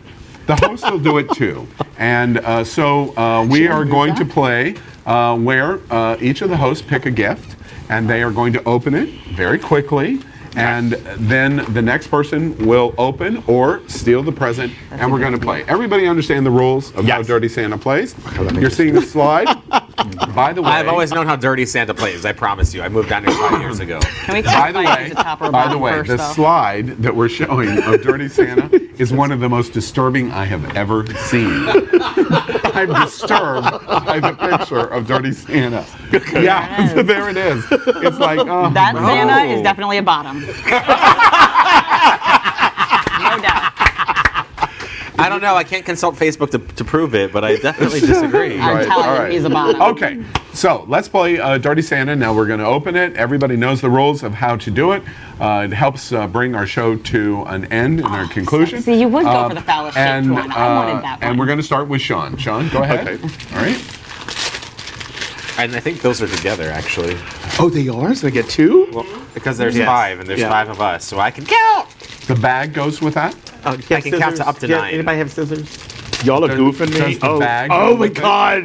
the host will do it too. And so we are going to play where each of the hosts pick a gift, and they are going to open it very quickly. And then the next person will open or steal the present, and we're going to play. Everybody understand the rules of how Dirty Santa plays? You're seeing the slide? By the way, I've always known how dirty Santa plays. I promise you. I moved down here 5 years ago. Can we by the clarify way, who's a top or a by the bottom way, first, the though? slide that we're showing of Dirty Santa is one of the most disturbing I have ever seen. I'm disturbed by the picture of Dirty Santa. Yeah, so there it is. It's like, oh, That no. Santa is definitely a bottom. No doubt. I don't know. I can't consult Facebook to prove it, but I definitely disagree. I'm telling you, he's a bottom. Okay, so let's play Dirty Santa. Now we're going to open it. Everybody knows the rules of how to do it. It helps bring our show to an end and our conclusion. See, you would go for the phallus-shaped one. I wanted that one. And we're going to start with Shawn. Shawn, go ahead. Okay. All right. And I think those are together, actually. Oh, they are? So I get two? Well, because there's Yes. 5, and there's Yeah. 5 of us, so I can count. The bag goes with that? I can count to up to 9. Anybody have scissors? Y'all are goofing me. Does the bag Oh go my with it? God.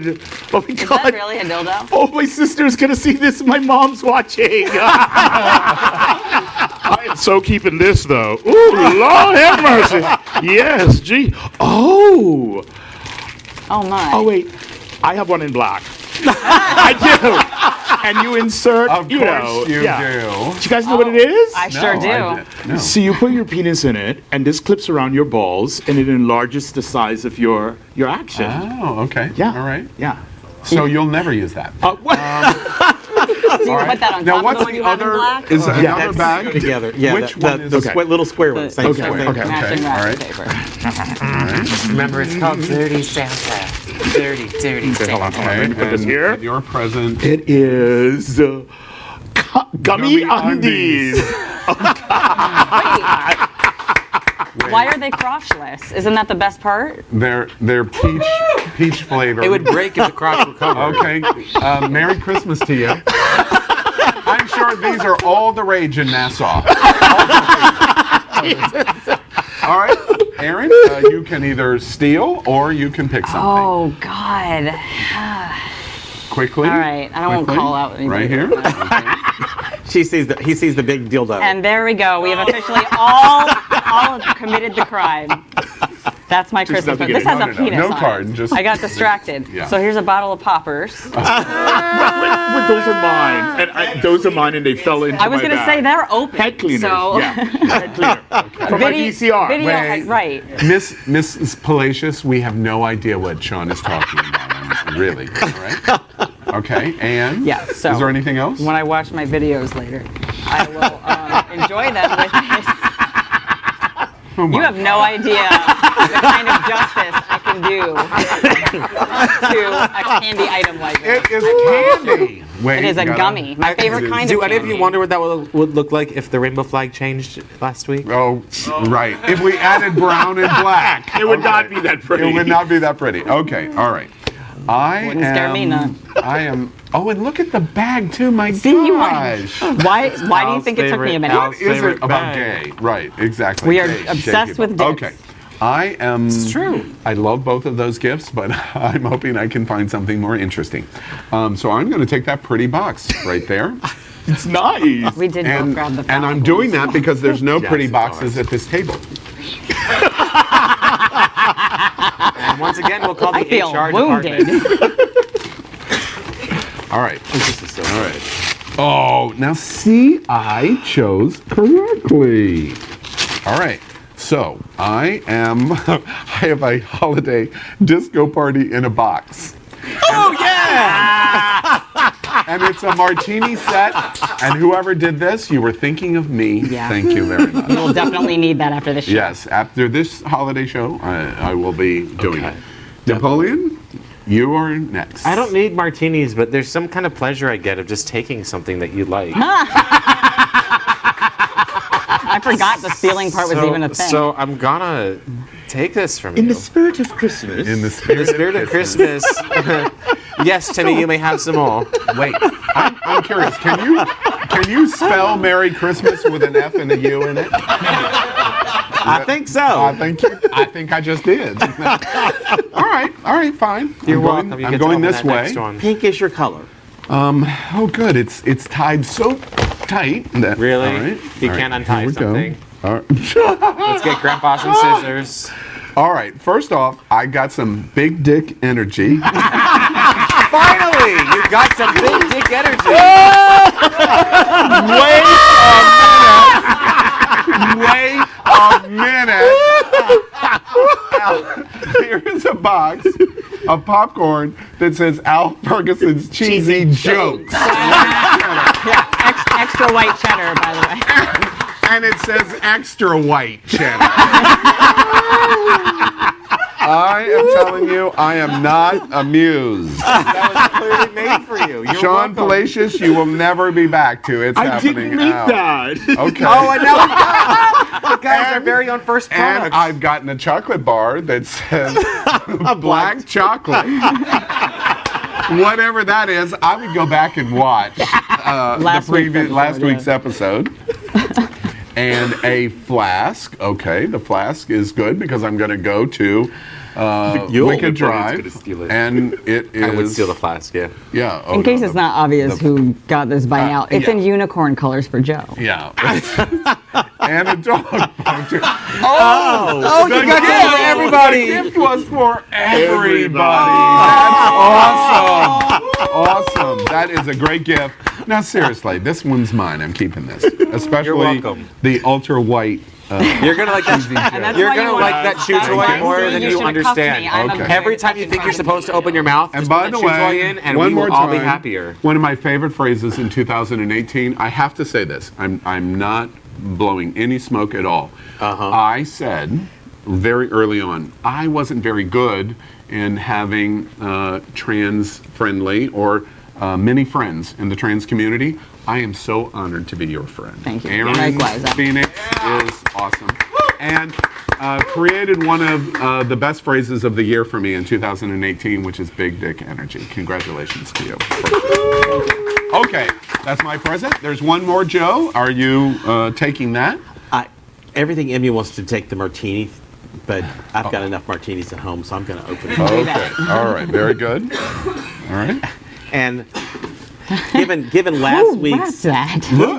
Oh my Is that God. really a dildo? Oh, my sister's going to see this. My mom's watching. I am so keeping this, though. Ooh, Lord have mercy. Yes, gee. Oh. Oh, my. Oh, wait. I have one in black. I do. And you insert, Of you course know. you yeah. do. Do you guys know what it is? I sure do. No. So you put your penis in it, and this clips around your balls, and it enlarges the size of your action. Oh, okay. Yeah. All right. Yeah. So you'll never use that. So you put that on Now, top what's of the one the you have in other? black? Is or- another bag Together. Yeah. Which one is? the little square one? Same Okay, thing. okay. Matching all wrapping right. paper. Remember, it's called Dirty Santa. Dirty Santa. Hold on. Let me put this and here. your present. It is gummy undies. Why are they crotchless? Isn't that the best part? They're peach flavor. It would break if the crotch were covered. Okay. Merry Christmas to you. I'm sure these are all the rage in Nassau. All right, Aaron, you can either steal or you can pick something. Oh, God. Quickly. All right, I don't want to quickly. call out anybody. Right here. He sees the big dildo. And there we go. We have officially all committed the crime. That's my Christmas nothing present. This in it. has a No, penis no on it. card, just- I got distracted. Yeah. So here's a bottle of poppers. Wait, those are mine. And those are mine, and they fell into I was my going to bag. say they're open. Head cleaners. So Yeah. Head cleaner. From my VCR. Video, right. Mrs. Palacious, we have no idea what Shawn is talking about. Really. All right. Okay. And Yeah, so is there anything else? when I watch my videos later, I will enjoy them with this. Oh my You have no idea the kind of justice I can do to a candy item like this. It is candy. Wait, It is a gotta- gummy. My favorite kind Do of any of candy. you wonder what that would look like if the rainbow flag changed last week? Oh, right. If we added brown and black, It would not be that pretty. It would not be that pretty. Okay. All right. Wouldn't scare me none. I am. Oh, and look at the bag too. My See, you gosh. Why do you think it took me a minute? What is it about gay? Right, exactly. We are Gay, obsessed gay with people. gifts. Okay. I am. It's true. I love both of those gifts, but I'm hoping I can find something more interesting. So I'm going to take that pretty box right there. It's nice. We did both grab the And I'm doing that because there's no pretty boxes at this table. And once again, we'll call the I feel HR wounded. department. All right. All right. Oh, now see, I chose correctly. All right. So I have a holiday disco party in a box. Oh, yeah! And it's a martini set. And whoever did this, you were thinking of me. Yeah. Thank you very much. We'll definitely need that after this show. Yes, after this holiday show, I will be doing it. Napoleon, you are next. I don't need martinis, but there's some kind of pleasure I get of just taking something that you like. I forgot the stealing part was even a thing. So I'm gonna take this from you. In the spirit of Christmas. In the spirit, of Christmas. Yes, Timmy, you may have some more. Wait, I'm curious. Can you spell Merry Christmas with an F and a U in it? I think so. I think I just did. All right, fine. You're welcome. You I'm get to going open this that way. next one. Pink is your color. Oh, good. It's tied so tight. That, Really? All right. You All can't right, untie here we go. something. All right. Let's get Grandpa some scissors. All right. First off, I got some big dick energy. Finally, you got some big dick energy. Wait a minute. Here is a box of popcorn that says Al Ferguson's cheesy jokes. Extra white cheddar, by the way. And it says extra white cheddar. I am telling you, I am not amused. That was clearly made for you. You're Shawn welcome. Palacious, you will never be back to It's I Happening didn't make Out. that. Okay. Oh, and now we got our very own first And product. I've gotten a chocolate bar that says black chocolate. Whatever that is, I would go back and watch last week's episode. And a flask. Okay, the flask is good because I'm going to go to Wicked Drive. And it is. I would steal the flask, yeah. Yeah. In case it's not obvious who got this by now, it's in unicorn colors for Joe. Yeah. And a dog bone, too. Oh, you got it for everybody. The gift was for everybody. That's awesome. Awesome. That is a great gift. Now, seriously, this one's mine. I'm keeping this. Especially You're welcome. the ultra white. You're gonna like that. You're gonna like that chew that's toy why more than you should've cuffed understand. me. I'm a Okay. very Every time you think you're supposed to open your mouth, And just by put the that chew toy way, in, and one we more will all time, be happier. one of my favorite phrases in 2018, I have to say this. I'm not blowing any smoke at all. I said very early on, I wasn't very good in having trans-friendly or many friends in the trans community. I am so honored to be your friend. Thank you. Aaron Likewise. Phoenix is awesome. And created one of the best phrases of the year for me in 2018, which is big dick energy. Congratulations to you. Okay, that's my present. There's one more, Joe. Are you taking that? Everything Emmy wants to take the martini, but I've got enough martinis at home, so I'm going to open it. Okay, all right, very good. All right. And given last week's... Who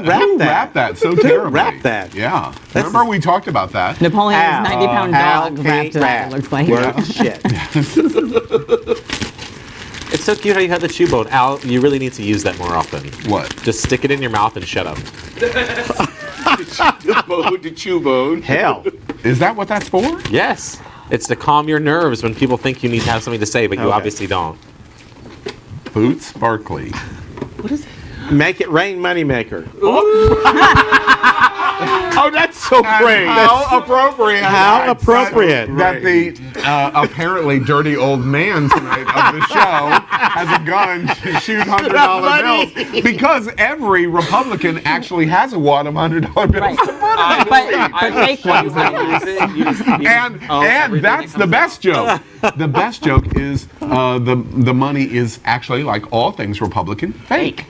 wrapped that so terribly? Wrapped that? Yeah. Remember we talked about that. Napoleon's 90-pound dog wrapped that, it looks like. Word shit. It's so cute how you have the chew bone. Al, you really need to use that more often. What? Just stick it in your mouth and shut up. The chew bone. Hell. Is that what that's for? Yes. It's to calm your nerves when people think you need to have something to say, but you obviously don't. Boots Sparkly. What is it? Make it rain, moneymaker. Oh, that's so great. How appropriate. How appropriate. That the apparently dirty old man tonight of the show has a gun to shoot $100 bills because every Republican actually has a wad of $100 bills. Right. But fake ones. And that's the best joke. The best joke is the money is actually, like all things Republican, fake.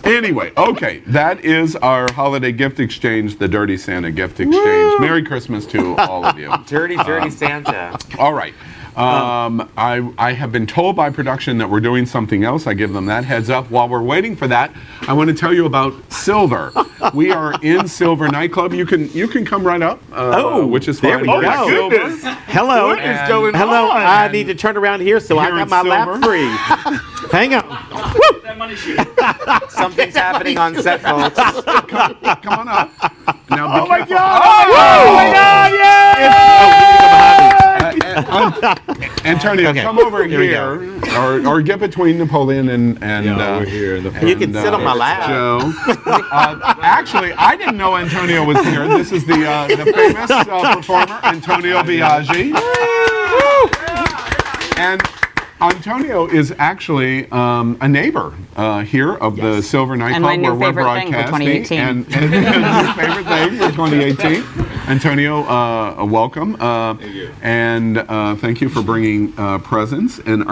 Anyway, okay, that is our holiday gift exchange, the Dirty Santa gift exchange. Merry Christmas to all of you. Dirty Santa. All right. I have been told by production that we're doing something else. I give them that heads up. While we're waiting for that, I want to tell you about Silver. We are in Silver nightclub. You can come right up. Which is there fine. we We're go. at Silver. Hello. What is going Hello. on? I need to turn around here so I got my lap free. Hang on. Something's happening on set, folks. Come on up. Now, Oh my God! Oh my God! Antonio, Okay. come over Here we here, or get between Napoleon and over here in the front. You can sit on my lap. Joe. Actually, I didn't know Antonio was here. This is the famous performer Antonio Biaggi, and Antonio is actually a neighbor here of the Silver And nightclub my new where we're favorite thing for broadcasting. 2018. And his new favorite thing for 2018. Antonio, welcome. Thank you. And thank you for bringing presents. And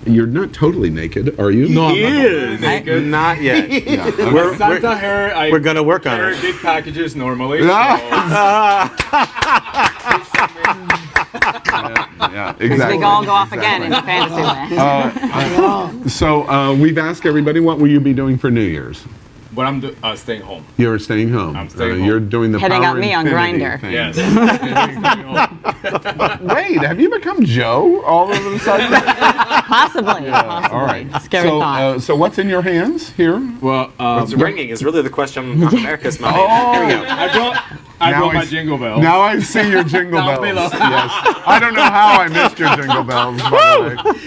you're not totally naked, are you? No, he is. Naked. Not yet. Yeah. Okay. Santa hair. We're gonna work on it. Big packages normally. Yeah, They exactly. all go off again in fantasy land. So we've asked everybody, what will you be doing for New Year's? But I'm staying home. You're staying home. I'm staying home. You're doing the Hitting Power up me on Infiniti Grindr. thing. Yes. Wait, have you become Joe all of a sudden? Possibly. All right. Scary thought. So what's in your hands here? Well, What's ringing is really the question on America's mind. Oh. Here we go. I Now brought my I- jingle bells. Now I see your jingle Down bells. below. Yes. I don't know how I missed your jingle bells, by the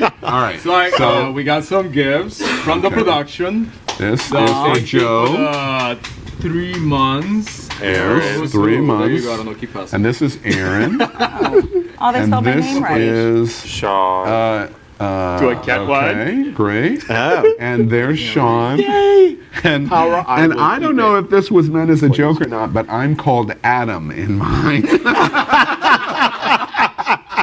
way. All right. So, we got some gifts from the production. This is So, for Joe. 3 months. There's 3 There you months. go, I don't know, keep passing. And this is Aaron. Oh, they And spelled my this name right. is Shawn. Do I get one? Okay, great. Oh. And there's Shawn. Yay! And Power, I and will I don't keep know it. if this was meant as a joke or not, but I'm called Adam in mine.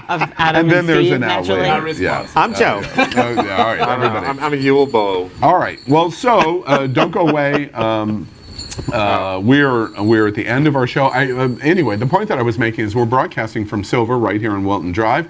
Of Adam And then there's Steve, an out naturally. later. Response. Yeah. I'm Joe. Yeah, all right, everybody. I'm a Yule Bow. All right. Well, so don't go away. We're at the end of our show. Anyway, the point that I was making is we're broadcasting from Silver right here on Wilton Drive.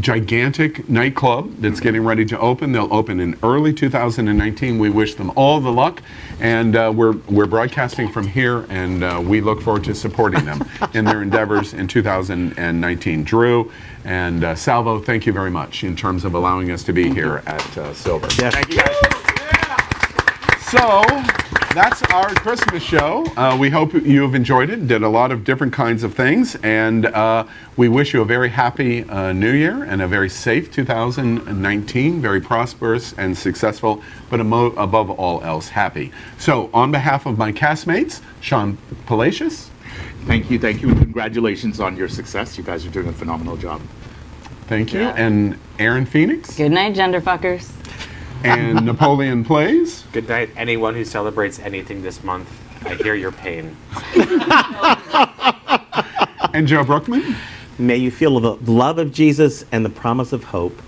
Gigantic nightclub that's getting ready to open. They'll open in early 2019. We wish them all the luck, and we're broadcasting from here, and we look forward to supporting them in their endeavors in 2019. Drew and Salvo, thank you very much in terms of allowing us to be here at Silver. Yes. Thank you guys. So that's our Christmas show. We hope you have enjoyed it. Did a lot of different kinds of things, and we wish you a very happy New Year and a very safe 2019, very prosperous and successful, but above all else, happy. So on behalf of my castmates, Shawn Palacious. Thank you, and congratulations on your success. You guys are doing a phenomenal job. Thank you. And Aaron Phoenix. Good night, gender fuckers. And NapoleonPlays. Good night, anyone who celebrates anything this month. I hear your pain. And Joe Brookman. May you feel the love of Jesus and the promise of hope.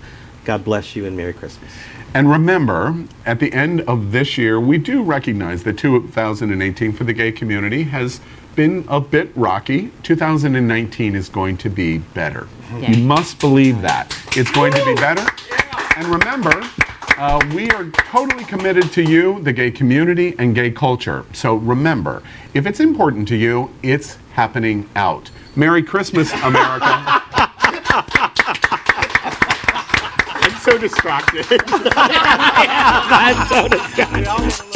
God bless you and Merry Christmas. And remember, at the end of this year, we do recognize that 2018 for the gay community has been a bit rocky. 2019 is going to be better. Yeah. You must believe that. It's going to be better. And remember, we are totally committed to you, the gay community, and gay culture. So remember, if it's important to you, it's happening out. Merry Christmas, America. I'm so distracted. I'm so disgusted.